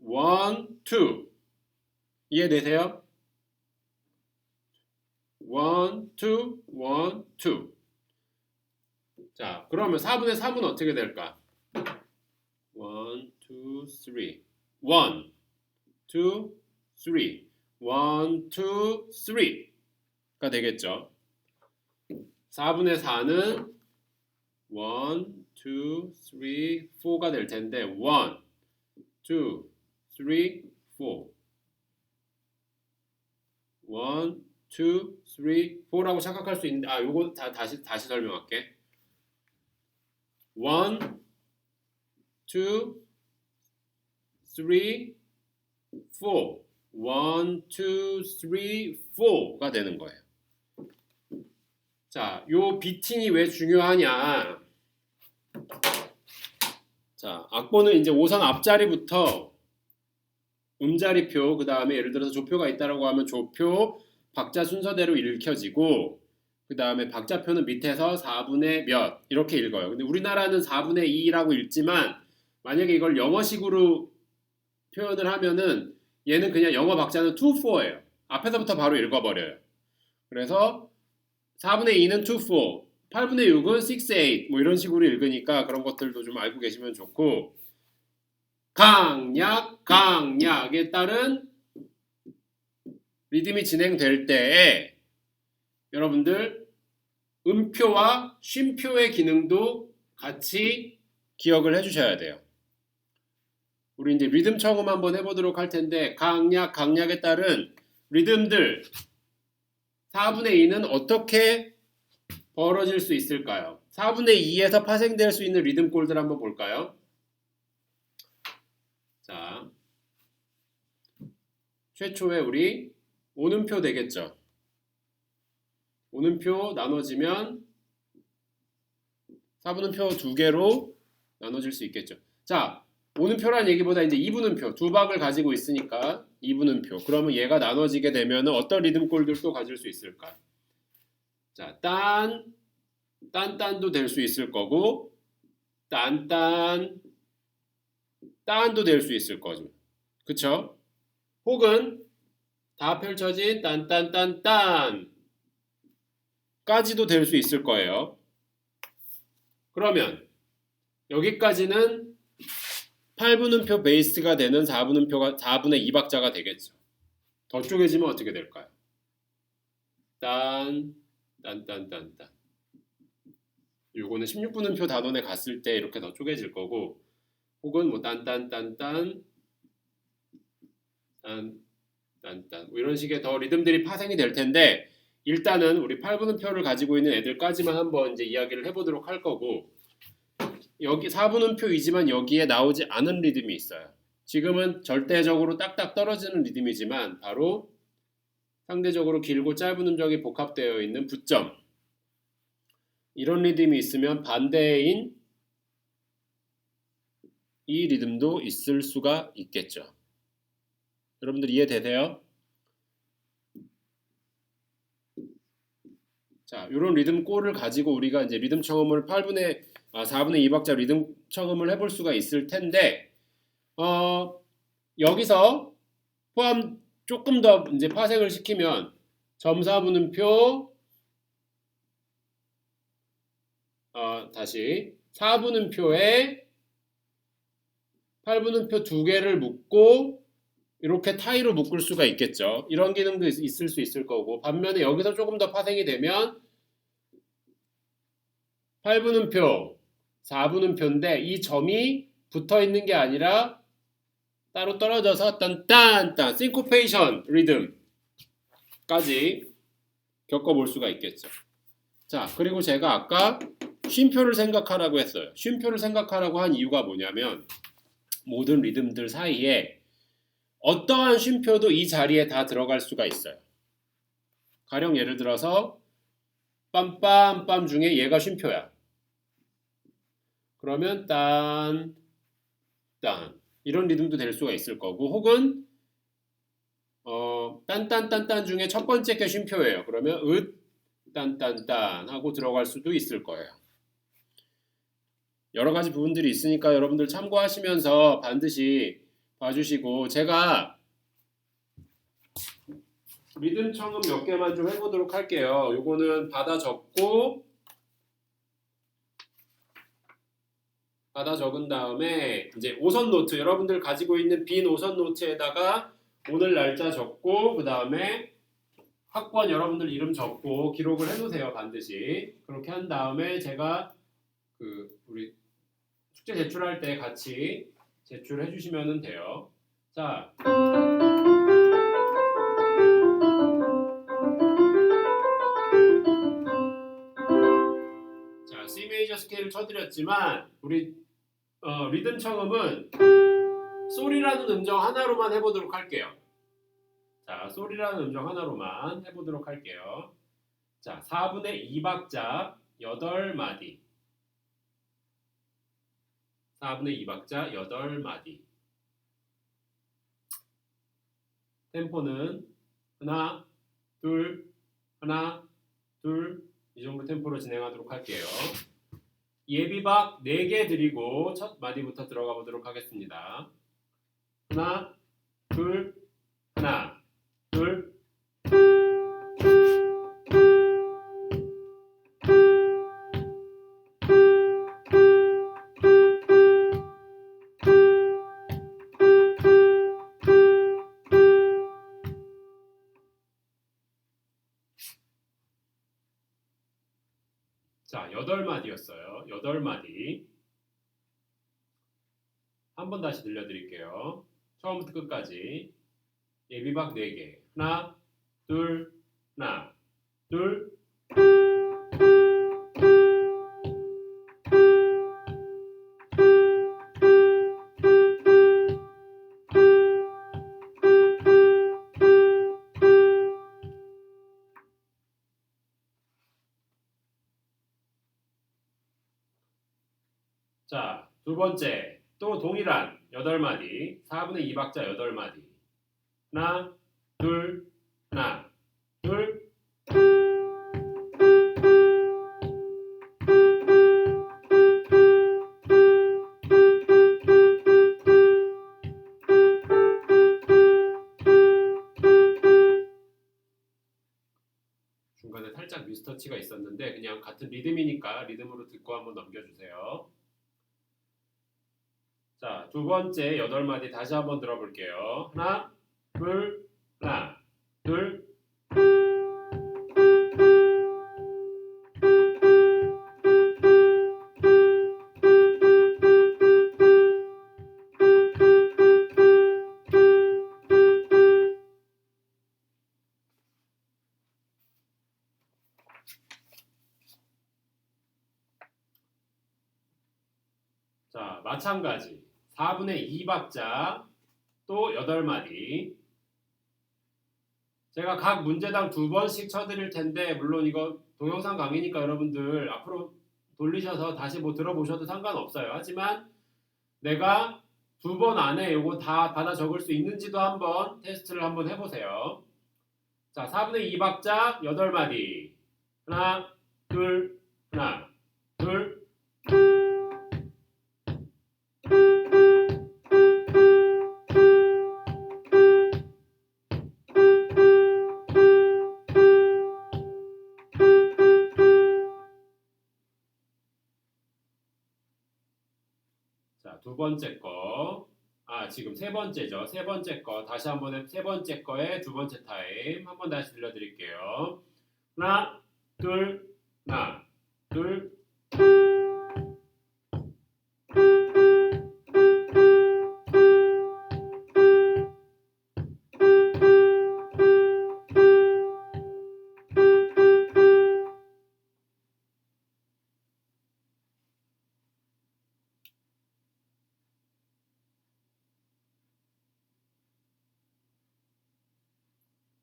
1, 2. 이해되세요? 1, 2, 1, 2. 자, 그러면 4분의 3은 어떻게 될까? 1, 2, 3. 1, 2, 3. 1, 2, 3가 되겠죠. 4분의 4는 1, 2, 3, 4가 될 텐데 1, 2, 3, 4. 1, 2, 3, 4라고 생각할 수 있는데 요거 다시 설명할게. 1, 2, 3, 4. 1, 2, 3, 4가 되는 거예요. 자, 요 비팅이 왜 중요하냐? 자, 악보는 이제 5선 앞자리부터 음자리표, 그 다음에 예를 들어서 조표가 있다라고 하면 조표, 박자 순서대로 읽혀지고, 그 다음에 박자표는 밑에서 4분의 몇 이렇게 읽어요. 근데 우리나라는 4분의 2라고 읽지만 만약에 이걸 영어식으로 표현을 하면은 얘는 그냥 영어 박자는 2, 4예요. 앞에서부터 바로 읽어버려요. 그래서 4분의 2는 2, 4, 8분의 6은 6, 8 뭐 이런 식으로 읽으니까 그런 것들도 좀 알고 계시면 좋고, 강약에 따른 리듬이 진행될 때에 여러분들 음표와 쉼표의 기능도 같이 기억을 해주셔야 돼요. 우리 이제 리듬 청음 한번 해보도록 할 텐데 강약에 따른 리듬들 4분의 2는 어떻게 벌어질 수 있을까요? 4분의 2에서 파생될 수 있는 리듬꼴들 한번 볼까요? 자, 최초에 우리 오는표 되겠죠. 오는표 나눠지면 4분음표 2개로 나눠질 수 있겠죠. 자, 오는표란 얘기보다 이제 2분음표 두 박을 가지고 있으니까 2분음표. 그러면 얘가 나눠지게 되면 어떤 리듬꼴들도 가질 수 있을까? 자, 딴도 될 수 있을 거고, 딴도 될 수 있을 거죠. 그쵸? 혹은 다 펼쳐진 까지도 될 수 있을 거예요. 그러면 여기까지는 8분음표 베이스가 되는 4분의 2박자가 되겠죠. 더 쪼개지면 어떻게 될까요? 요거는 16분음표 단원에 갔을 때 이렇게 더 쪼개질 거고, 혹은 뭐 뭐 이런 식의 더 리듬들이 파생이 될 텐데, 일단은 우리 8분음표를 가지고 있는 애들까지만 한번 이제 이야기를 해보도록 할 거고, 여기 4분음표이지만 여기에 나오지 않은 리듬이 있어요. 지금은 절대적으로 딱딱 떨어지는 리듬이지만 바로 상대적으로 길고 짧은 음정이 복합되어 있는 부점. 이런 리듬이 있으면 반대인 이 리듬도 있을 수가 있겠죠. 여러분들 이해되세요? 자, 이런 리듬 꼴을 가지고 우리가 이제 리듬 청음을 4분의 2박자 리듬 청음을 해볼 수가 있을 텐데, 여기서 포함 조금 더 이제 파생을 시키면 점사분음표, 다시 4분음표에 8분음표 두 개를 묶고 이렇게 타이로 묶을 수가 있겠죠. 이런 기능도 있을 수 있을 거고, 반면에 여기서 조금 더 파생이 되면 8분음표, 4분음표인데 이 점이 붙어 있는 게 아니라 따로 떨어져서 딴딴딴 싱코페이션 리듬까지 겪어볼 수가 있겠죠. 자, 그리고 제가 아까 쉼표를 생각하라고 했어요. 쉼표를 생각하라고 한 이유가 뭐냐면 모든 리듬들 사이에 어떠한 쉼표도 이 자리에 다 들어갈 수가 있어요. 가령 예를 들어서 빰빰빰 중에 얘가 쉼표야. 그러면 딴 이런 리듬도 될 수가 있을 거고, 혹은 딴딴딴딴 중에 첫 번째 게 쉼표예요. 그러면 딴딴딴 하고 들어갈 수도 있을 거예요. 여러 가지 부분들이 있으니까 여러분들 참고하시면서 반드시 봐주시고, 제가 리듬 청음 몇 개만 좀 해보도록 할게요. 요거는 받아 적은 다음에 이제 오선 노트, 여러분들 가지고 있는 빈 오선 노트에다가 오늘 날짜 적고, 그 다음에 학번 여러분들 이름 적고 기록을 해놓으세요. 반드시. 그렇게 한 다음에 제가 우리 숙제 제출할 때 같이 제출해 주시면 돼요. 자, C 메이저 스케일을 쳐드렸지만 우리 리듬 청음은 솔이라는 음정 하나로만 해보도록 할게요. 자, 솔이라는 음정 하나로만 해보도록 할게요. 자, 4분의 2박자 8마디. 4분의 2박자 8마디. 템포는 하나, 둘, 하나, 둘, 이 정도 템포로 진행하도록 할게요. 예비박 4개 드리고 첫 마디부터 들어가 보도록 하겠습니다. 하나, 둘, 하나, 둘. 자, 8마디였어요. 8마디. 한 번 다시 들려드릴게요. 처음부터 끝까지. 예비박 4개. 하나, 둘, 하나, 둘. 자, 두 번째. 또 동일한 8마디. 4분의 2박자 8마디. 하나, 둘, 하나, 둘. 중간에 살짝 미스터치가 있었는데 그냥 같은 리듬이니까 리듬으로 듣고 한번 넘겨주세요. 자, 두 번째 8마디 다시 한번 들어볼게요. 하나, 둘, 하나, 둘. 자, 마찬가지. 4분의 2박자 또 8마디. 제가 각 문제당 2번씩 쳐드릴 텐데 물론 이거 동영상 강의니까 여러분들 앞으로 돌리셔서 다시 뭐 들어보셔도 상관없어요. 하지만 내가 2번 안에 요거 다 받아 적을 수 있는지도 한번 테스트를 한번 해보세요. 자, 4분의 2박자 8마디. 하나, 둘, 하나, 둘. 자, 두 번째 거. 지금 세 번째죠. 세 번째 거. 다시 한번 세 번째 거의 두 번째 타임. 한번 다시 들려드릴게요. 하나, 둘, 하나, 둘.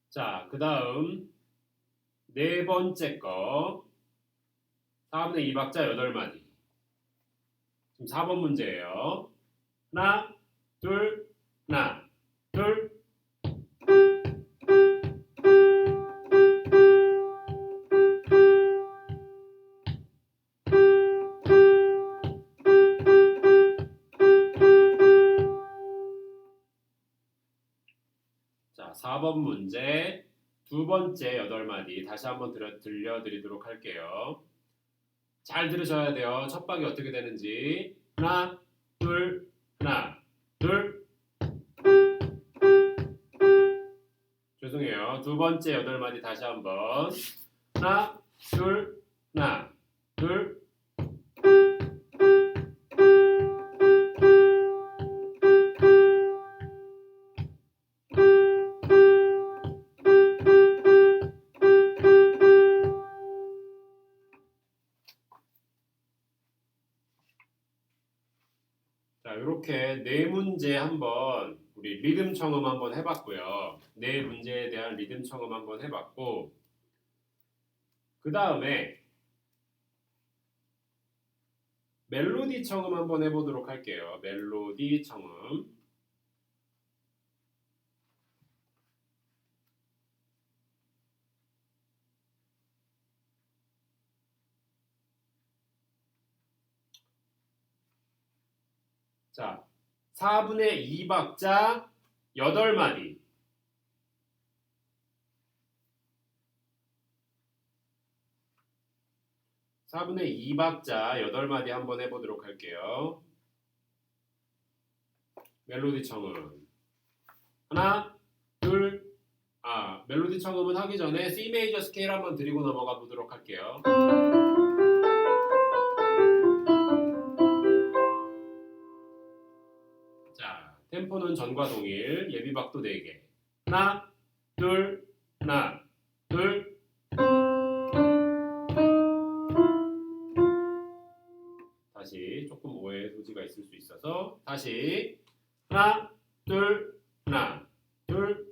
자, 그 다음 네 번째 거. 4분의 2박자 8마디. 지금 4번 문제예요. 하나, 둘, 하나, 둘. 자, 4번 문제 두 번째 8마디 다시 한번 들려드리도록 할게요. 잘 들으셔야 돼요. 첫 박이 어떻게 되는지. 하나, 둘, 하나, 둘. 죄송해요. 두 번째 8마디 다시 한번. 하나, 둘, 하나, 둘. 자, 이렇게 네 문제 한번 우리 리듬 청음 한번 해봤고요. 네 문제에 대한 리듬 청음 한번 해봤고, 그 다음에 멜로디 청음 한번 해보도록 할게요. 멜로디 청음. 자, 4분의 2박자 8마디. 사분의 2박자 8마디 한번 해보도록 할게요. 멜로디 청음. 하나, 둘, 멜로디 청음은 하기 전에 C 메이저 스케일 한번 드리고 넘어가 보도록 할게요. 자, 템포는 전과 동일, 예비박도 4개. 하나, 둘, 하나, 둘. 다시 조금 오해의 소지가 있을 수 있어서 다시 하나, 둘, 하나, 둘.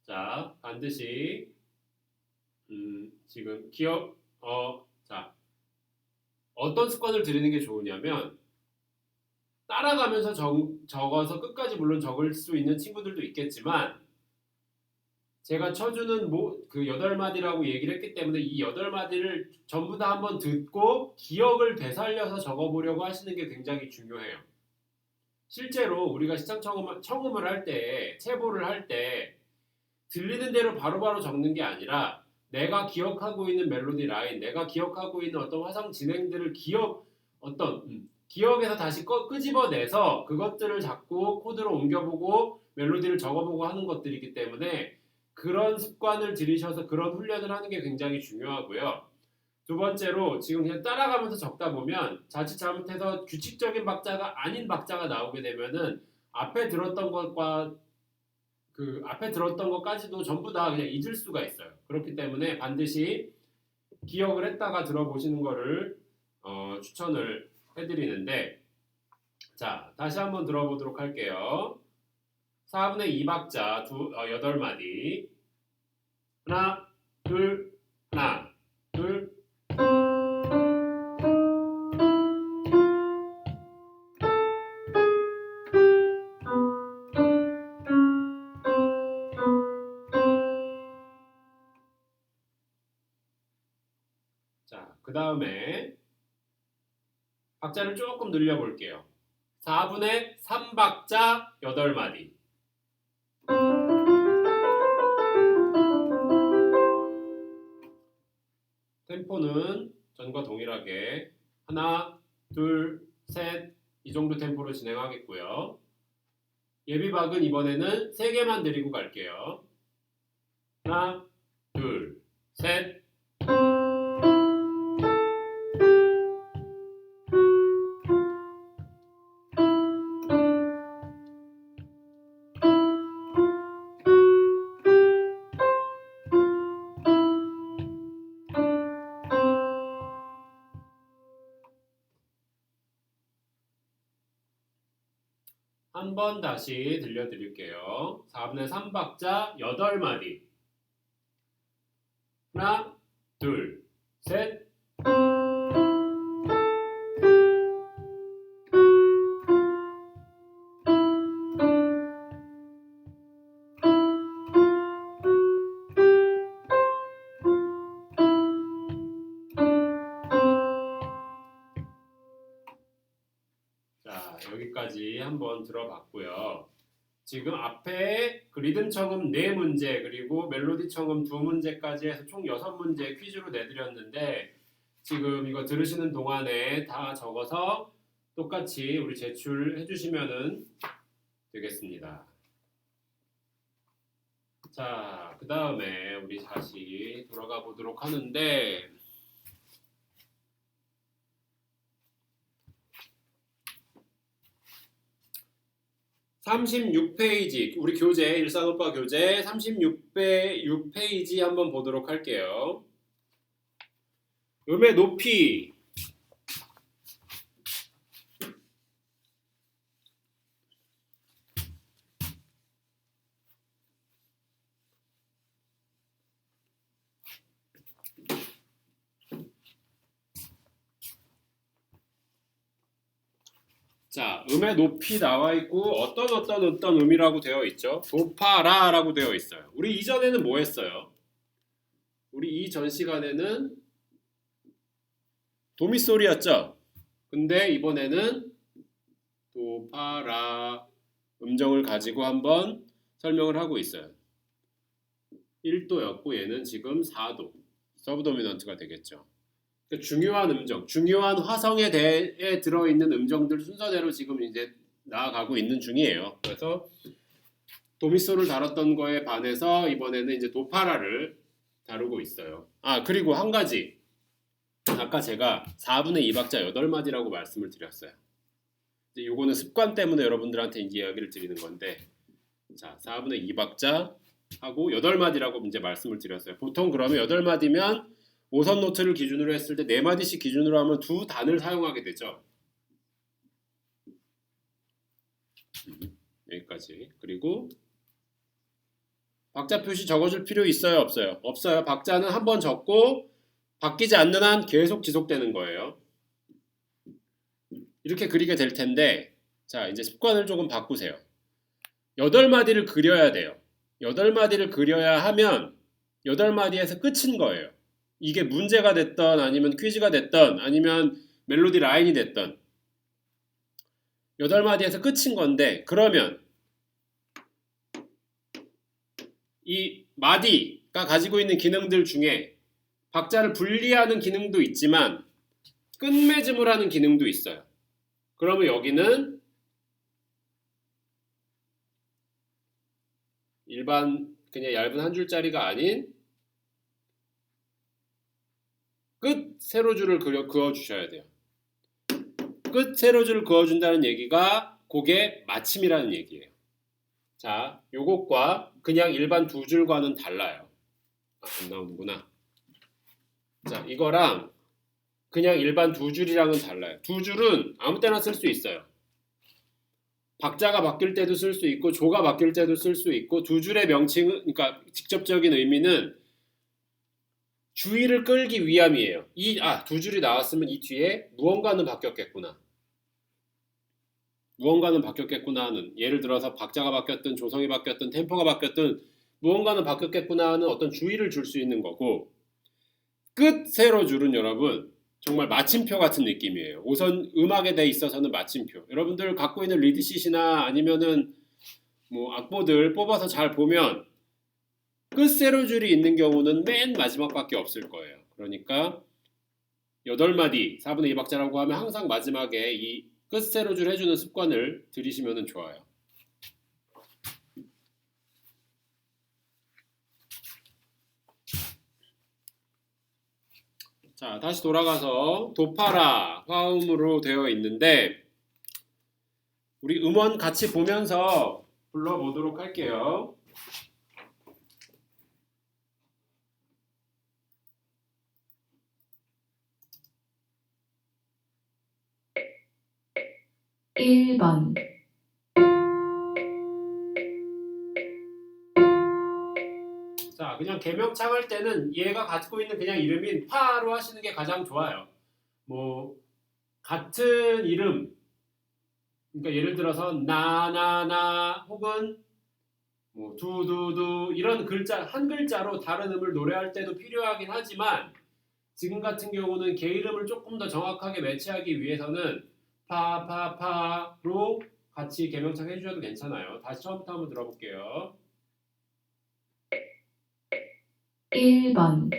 자, 반드시 지금 자, 어떤 습관을 들이는 게 좋으냐면 따라가면서 적어서 끝까지 물론 적을 수 있는 친구들도 있겠지만 제가 쳐주는 그 8마디라고 얘기를 했기 때문에 이 8마디를 전부 다 한번 듣고 기억을 되살려서 적어보려고 하시는 게 굉장히 중요해요. 실제로 우리가 시창 청음을 할 때, 체보를 할 때 들리는 대로 바로바로 적는 게 아니라 내가 기억하고 있는 멜로디 라인, 내가 기억하고 있는 어떤 화성 진행들을 기억에서 다시 끄집어내서 그것들을 자꾸 코드로 옮겨보고 멜로디를 적어보고 하는 것들이기 때문에 그런 습관을 들이셔서 그런 훈련을 하는 게 굉장히 중요하고요. 두 번째로 지금 그냥 따라가면서 적다 보면 자칫 잘못해서 규칙적인 박자가 아닌 박자가 나오게 되면은 앞에 들었던 것과 그 앞에 들었던 것까지도 전부 다 그냥 잊을 수가 있어요. 그렇기 때문에 반드시 기억을 했다가 들어보시는 거를 추천을 해드리는데, 자, 다시 한번 들어보도록 할게요. 4분의 2박자 8마디. 하나, 둘, 하나, 둘. 자, 그 다음에 박자를 조금 늘려볼게요. 4분의 3박자 8마디. 템포는 전과 동일하게 하나, 둘, 셋 이 정도 템포로 진행하겠고요. 예비박은 이번에는 3개만 드리고 갈게요. 하나, 둘, 셋. 한 번 다시 들려드릴게요. 4분의 3박자 8마디. 하나, 둘, 셋. 자, 여기까지 한번 들어봤고요. 지금 앞에 그 리듬 청음 4문제 그리고 멜로디 청음 2문제까지 해서 총 6문제 퀴즈로 내드렸는데, 지금 이거 들으시는 동안에 다 적어서 똑같이 우리 제출해 주시면 되겠습니다. 자, 그 다음에 우리 다시 돌아가 보도록 하는데, 36페이지 우리 교재 일산오빠 교재 36페이지 한번 보도록 할게요. 음의 높이. 자, 음의 높이 나와 있고 어떤 음이라고 되어 있죠? 도파라라고 되어 있어요. 우리 이전에는 뭐 했어요? 우리 이전 시간에는 도미솔이었죠? 근데 이번에는 도파라 음정을 가지고 한번 설명을 하고 있어요. 1도였고 얘는 지금 4도 서브도미넌트가 되겠죠. 그러니까 중요한 음정, 중요한 화성에 대해 들어있는 음정들 순서대로 지금 이제 나아가고 있는 중이에요. 그래서 도미솔을 다뤘던 거에 반해서 이번에는 이제 도파라를 다루고 있어요. 아, 그리고 한 가지. 아까 제가 4분의 2박자 8마디라고 말씀을 드렸어요. 이제 요거는 습관 때문에 여러분들한테 이야기를 드리는 건데, 자, 4분의 2박자 하고 8마디라고 이제 말씀을 드렸어요. 보통 그러면 8마디면 5선 노트를 기준으로 했을 때 4마디씩 기준으로 하면 2단을 사용하게 되죠. 여기까지. 그리고 박자 표시 적어줄 필요 있어요? 없어요? 없어요. 박자는 한번 적고 바뀌지 않는 한 계속 지속되는 거예요. 이렇게 그리게 될 텐데, 자, 이제 습관을 조금 바꾸세요. 8마디를 그려야 돼요. 8마디를 그려야 하면 8마디에서 끝인 거예요. 이게 문제가 됐던 아니면 퀴즈가 됐던 아니면 멜로디 라인이 됐던 8마디에서 끝인 건데, 그러면 이 마디가 가지고 있는 기능들 중에 박자를 분리하는 기능도 있지만 끝맺음을 하는 기능도 있어요. 그러면 여기는 일반 그냥 얇은 한 줄짜리가 아닌 끝 세로줄을 그어주셔야 돼요. 끝 세로줄을 그어준다는 얘기가 그게 마침이라는 얘기예요. 자, 요것과 그냥 일반 두 줄과는 달라요. 안 나오는구나. 자, 이거랑 그냥 일반 두 줄이랑은 달라요. 두 줄은 아무 때나 쓸 수 있어요. 박자가 바뀔 때도 쓸 수 있고 조가 바뀔 때도 쓸 수 있고 두 줄의 명칭은 그러니까 직접적인 의미는 주의를 끌기 위함이에요. 두 줄이 나왔으면 이 뒤에 무언가는 바뀌었겠구나. 무언가는 바뀌었겠구나 하는 예를 들어서 박자가 바뀌었든 조성이 바뀌었든 템포가 바뀌었든 무언가는 바뀌었겠구나 하는 어떤 주의를 줄 수 있는 거고 끝 세로 줄은 여러분 정말 마침표 같은 느낌이에요. 우선 음악에 대해 있어서는 마침표. 여러분들 갖고 있는 리드시트나 아니면은 뭐 악보들 뽑아서 잘 보면 끝 세로 줄이 있는 경우는 맨 마지막밖에 없을 거예요. 그러니까 8마디 4분의 2박자라고 하면 항상 마지막에 이 끝 세로 줄 해주는 습관을 들이시면 좋아요. 자, 다시 돌아가서 도파라 화음으로 되어 있는데 우리 음원 같이 보면서 불러보도록 할게요. 일 번 자, 그냥 개명창 할 때는 얘가 갖고 있는 그냥 이름인 파로 하시는 게 가장 좋아요. 뭐 같은 이름 그러니까 예를 들어서 나나나 혹은 뭐 두두두 이런 글자 한 글자로 다른 음을 노래할 때도 필요하긴 하지만 지금 같은 경우는 개 이름을 조금 더 정확하게 매치하기 위해서는 파파파로 같이 개명창 해주셔도 괜찮아요. 다시 처음부터 한번 들어볼게요. 1번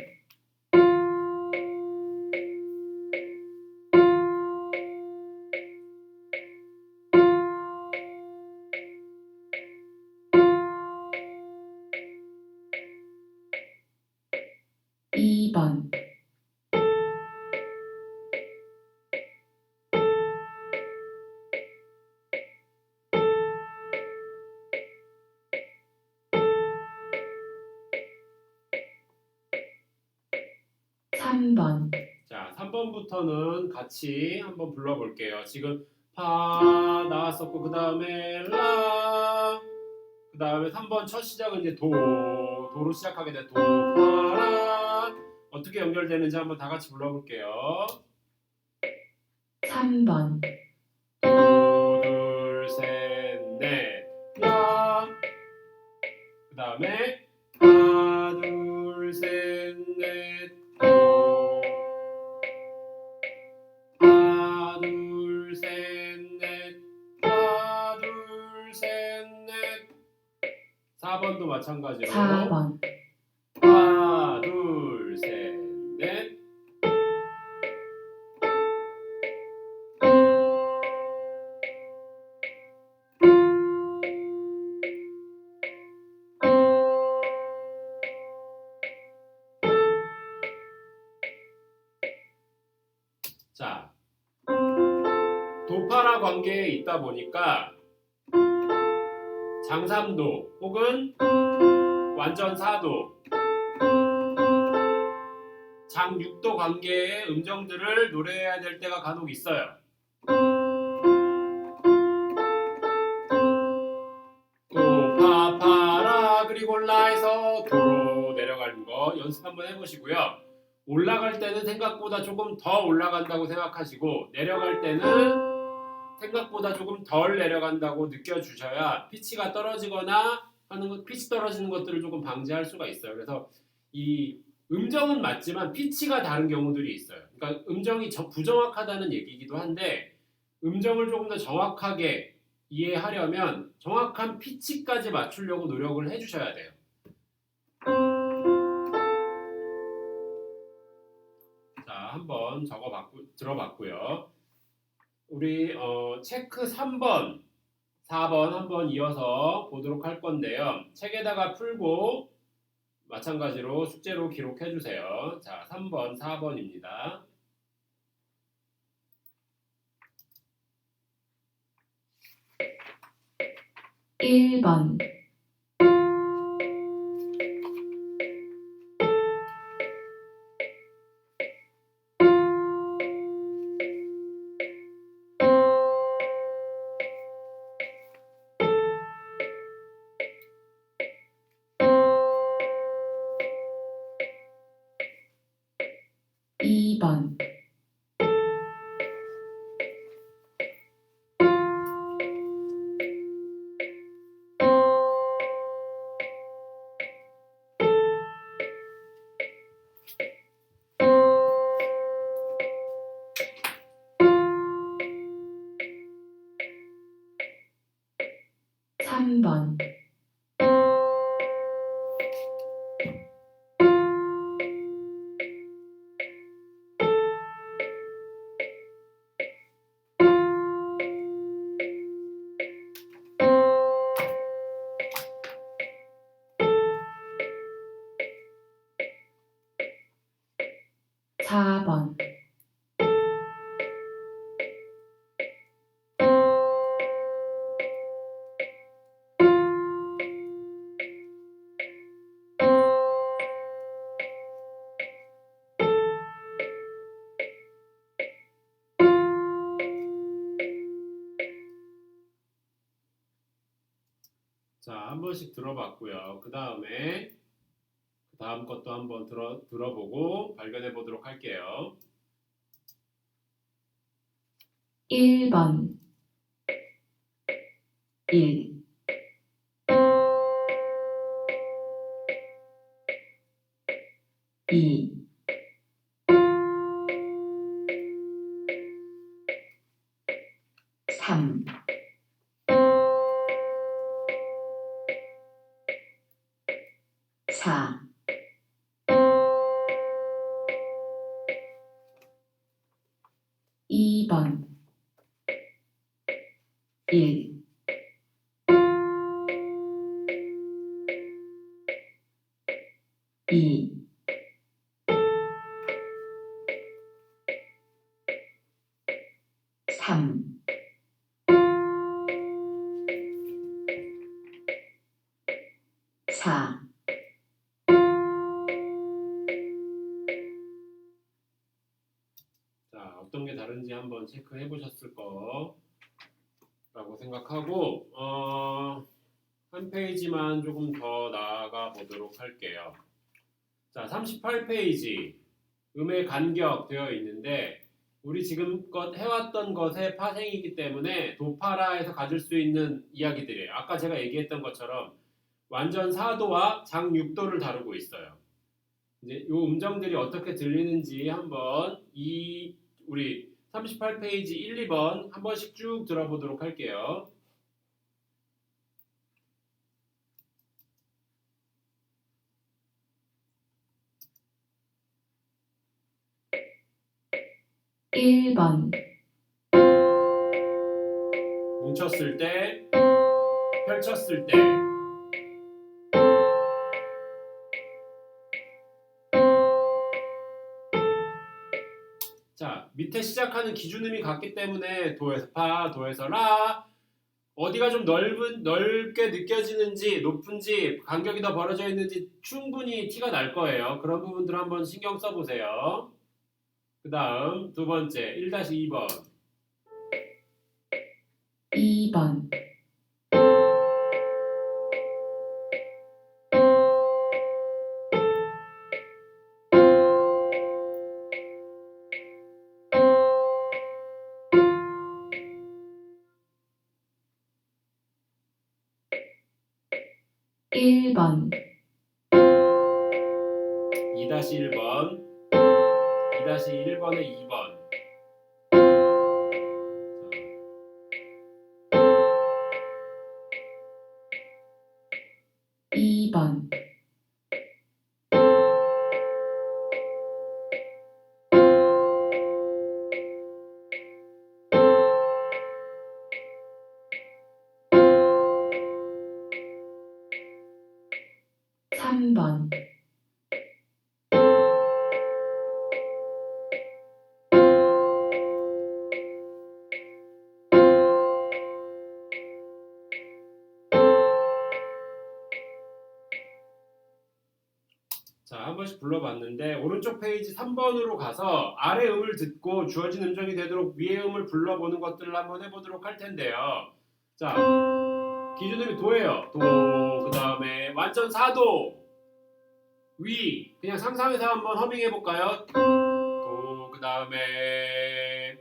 2번 3번 자, 3번부터는 같이 한번 불러볼게요. 지금 파 나왔었고 그 다음에 라, 그 다음에 3번 첫 시작은 이제 도로 시작하게 돼. 도파라 어떻게 연결되는지 한번 다 같이 불러볼게요. 3번 도, 둘, 셋, 넷, 라. 그 다음에 하나, 둘, 셋, 넷, 도. 하나, 둘, 셋, 넷, 하나, 둘, 셋, 넷. 4번도 마찬가지로 4번 하나, 둘, 셋, 넷. 자, 도파라 관계에 있다 보니까 장삼도 혹은 완전 사도, 장6도 관계의 음정들을 노래해야 될 때가 간혹 있어요. 도파파라 그리고 라에서 도로 내려가는 거 연습 한번 해보시고요. 올라갈 때는 생각보다 조금 더 올라간다고 생각하시고 내려갈 때는 생각보다 조금 덜 내려간다고 느껴주셔야 피치가 떨어지거나 하는 것, 피치 떨어지는 것들을 조금 방지할 수가 있어요. 그래서 이 음정은 맞지만 피치가 다른 경우들이 있어요. 그러니까 음정이 부정확하다는 얘기이기도 한데 음정을 조금 더 정확하게 이해하려면 정확한 피치까지 맞추려고 노력을 해주셔야 돼요. 자, 한번 들어봤고요. 우리 체크 3번, 4번 한번 이어서 보도록 할 건데요. 책에다가 풀고 마찬가지로 숙제로 기록해 주세요. 자, 3번, 4번입니다. 1번 2번 3번 4번 '자, 한 번씩 들어봤고요. 그 다음 것도 한번 들어보고 발견해 보도록 할게요. 1번 1 2 3 4 2번 1 2 3 4 자, 어떤 게 다른지 한번 체크해 보셨을 거라고 생각하고 한 페이지만 조금 더 나아가 보도록 할게요. 자, 38페이지 음의 간격 되어 있는데 우리 지금껏 해왔던 것의 파생이기 때문에 도파라에서 가질 수 있는 이야기들이에요. 아까 제가 얘기했던 것처럼 완전 4도와 장 6도를 다루고 있어요. 이제 이 음정들이 어떻게 들리는지 한번 우리 38페이지 1, 2번 한 번씩 쭉 들어보도록 할게요. 1번 뭉쳤을 때, 펼쳤을 때. 자, 밑에 시작하는 기준음이 같기 때문에 도에서 파, 도에서 라 어디가 좀 넓게 느껴지는지 높은지 간격이 더 벌어져 있는지 충분히 티가 날 거예요. 그런 부분들 한번 신경 써보세요. 그 다음 두 번째 1-2번 2번 1번 2-1번 2-1번에 2번 2번 3번 4 번씩 불러봤는데 오른쪽 페이지 3번으로 가서 아래 음을 듣고 주어진 음정이 되도록 위의 음을 불러보는 것들을 한번 해보도록 할 텐데요. 자, 기준음이 도예요. 도, 그 다음에 완전 4도, 위. 그냥 상상해서 한번 허밍해볼까요? 도, 그 다음에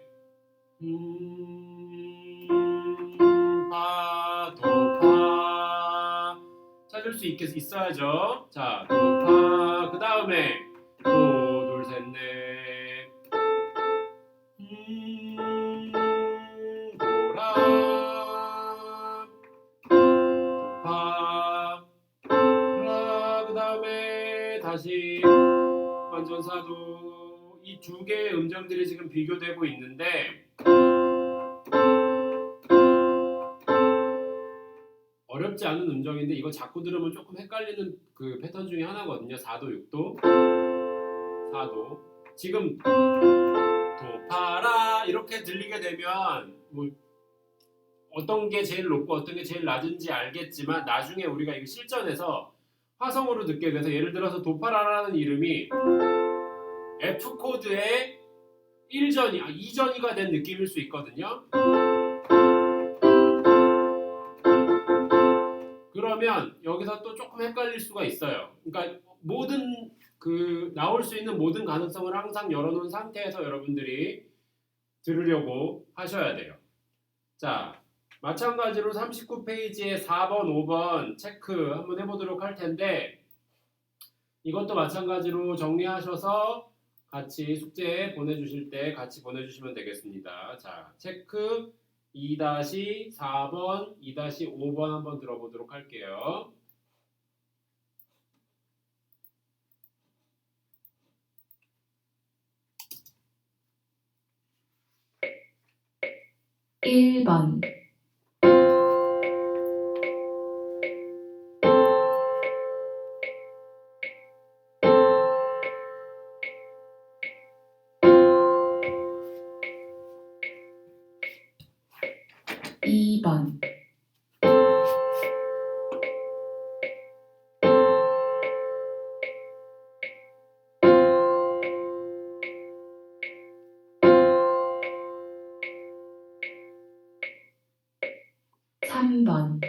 파, 도, 파. 찾을 수 있어야죠. 자, 도, 파. 그 다음에 도, 둘, 셋, 넷. 도라. 파. 라. 그 다음에 다시 완전 사도. 이 두 개의 음정들이 지금 비교되고 있는데 어렵지 않은 음정인데 이거 자꾸 들으면 조금 헷갈리는 그 패턴 중에 하나거든요. 4도, 6도, 4도. 지금 도파라 이렇게 들리게 되면 뭐 어떤 게 제일 높고 어떤 게 제일 낮은지 알겠지만 나중에 우리가 이거 실전에서 화성으로 듣게 돼서 예를 들어서 도파라라는 이름이 F 코드의 1전이, 2전이가 된 느낌일 수 있거든요. 그러면 여기서 또 조금 헷갈릴 수가 있어요. 그러니까 모든 나올 수 있는 모든 가능성을 항상 열어놓은 상태에서 여러분들이 들으려고 하셔야 돼요. 자, 마찬가지로 39페이지에 4번, 5번 체크 한번 해보도록 할 텐데 이것도 마찬가지로 정리하셔서 같이 숙제 보내주실 때 같이 보내주시면 되겠습니다. 자, 체크 2-4번, 2-5번 한번 들어보도록 할게요. 일 번 2번 3번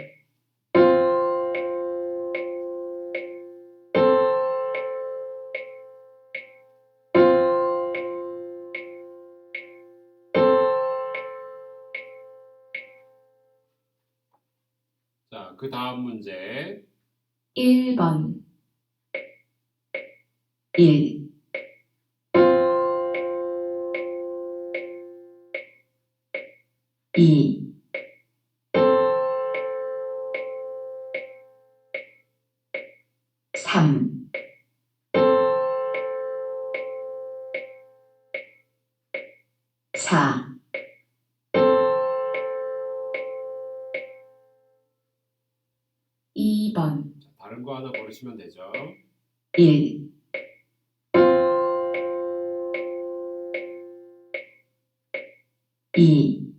'자, 그 다음 문제 1번 1 2 3 4 2번 다른 거 하나 고르시면 되죠. 1 2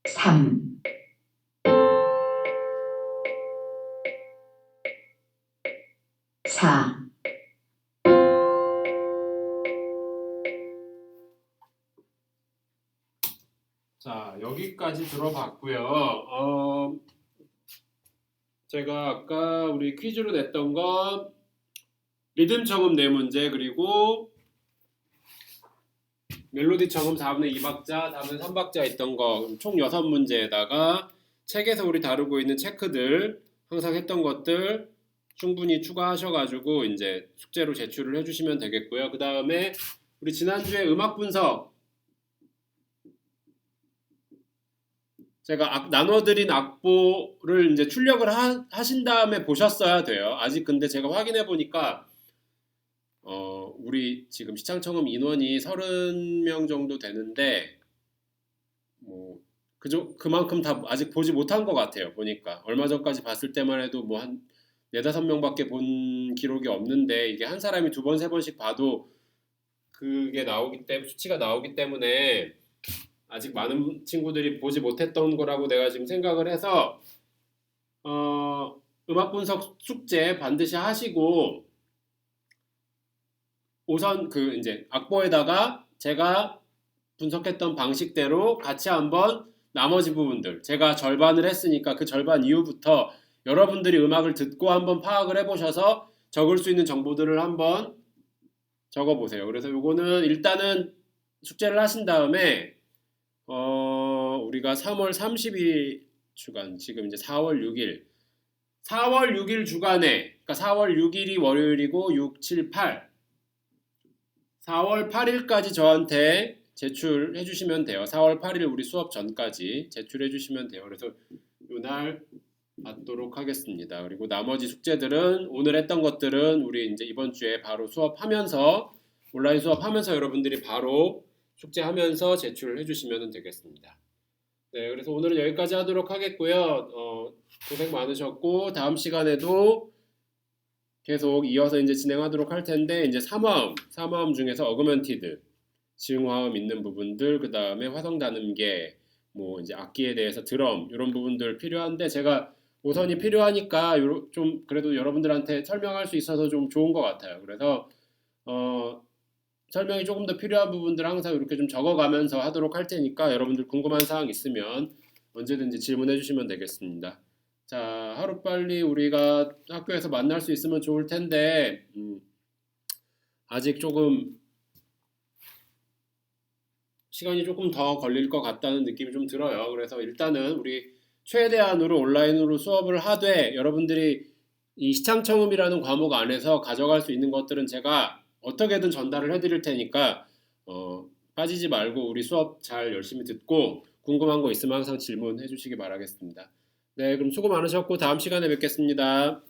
3 4 자, 여기까지 들어봤고요. 제가 아까 우리 퀴즈로 냈던 건 리듬 청음 4문제 그리고 멜로디 청음 4분의 2박자, 4분의 3박자 있던 거 총 6문제에다가 책에서 우리 다루고 있는 체크들 항상 했던 것들 충분히 추가하셔가지고 이제 숙제로 제출을 해주시면 되겠고요. 그 다음에 우리 지난주에 음악 분석 제가 나눠드린 악보를 이제 출력을 하신 다음에 보셨어야 돼요. 아직 근데 제가 확인해 보니까 우리 지금 시창청음 인원이 30명 정도 되는데 뭐 그만큼 다 아직 보지 못한 것 같아요. 보니까 얼마 전까지 봤을 때만 해도 뭐 한 4-5명밖에 본 기록이 없는데 이게 한 사람이 2번, 3번씩 봐도 그게 나오기 때문에 수치가 나오기 때문에 아직 많은 친구들이 보지 못했던 거라고 내가 지금 생각을 해서 음악 분석 숙제 반드시 하시고 우선 그 이제 악보에다가 제가 분석했던 방식대로 같이 한번 나머지 부분들 제가 절반을 했으니까 그 절반 이후부터 여러분들이 음악을 듣고 한번 파악을 해보셔서 적을 수 있는 정보들을 한번 적어보세요. 그래서 요거는 일단은 숙제를 하신 다음에 우리가 3월 30일 주간 지금 이제 4월 6일 주간에 그러니까 4월 6일이 월요일이고 6, 7, 8 4월 8일까지 저한테 제출해 주시면 돼요. 4월 8일 우리 수업 전까지 제출해 주시면 돼요. 그래서 이날 받도록 하겠습니다. 그리고 나머지 숙제들은 오늘 했던 것들은 우리 이제 이번 주에 바로 수업하면서 온라인 수업하면서 여러분들이 바로 숙제하면서 제출해 주시면 되겠습니다. 네, 그래서 오늘은 여기까지 하도록 하겠고요. 고생 많으셨고 다음 시간에도 계속 이어서 이제 진행하도록 할 텐데 이제 사마음 중에서 어그먼티드, 지응화음 있는 부분들, 그 다음에 화성 단음계, 뭐 이제 악기에 대해서 드럼 이런 부분들 필요한데 제가 오선이 필요하니까 좀 그래도 여러분들한테 설명할 수 있어서 좀 좋은 것 같아요. 그래서 설명이 조금 더 필요한 부분들 항상 이렇게 좀 적어가면서 하도록 할 테니까 여러분들 궁금한 사항 있으면 언제든지 질문해 주시면 되겠습니다. 자, 하루빨리 우리가 학교에서 만날 수 있으면 좋을 텐데 아직 조금 시간이 조금 더 걸릴 것 같다는 느낌이 좀 들어요. 그래서 일단은 우리 최대한으로 온라인으로 수업을 하되 여러분들이 이 시창청음이라는 과목 안에서 가져갈 수 있는 것들은 제가 어떻게든 전달을 해드릴 테니까 빠지지 말고 우리 수업 잘 열심히 듣고 궁금한 거 있으면 항상 질문해 주시기 바라겠습니다. 네, 그럼 수고 많으셨고 다음 시간에 뵙겠습니다.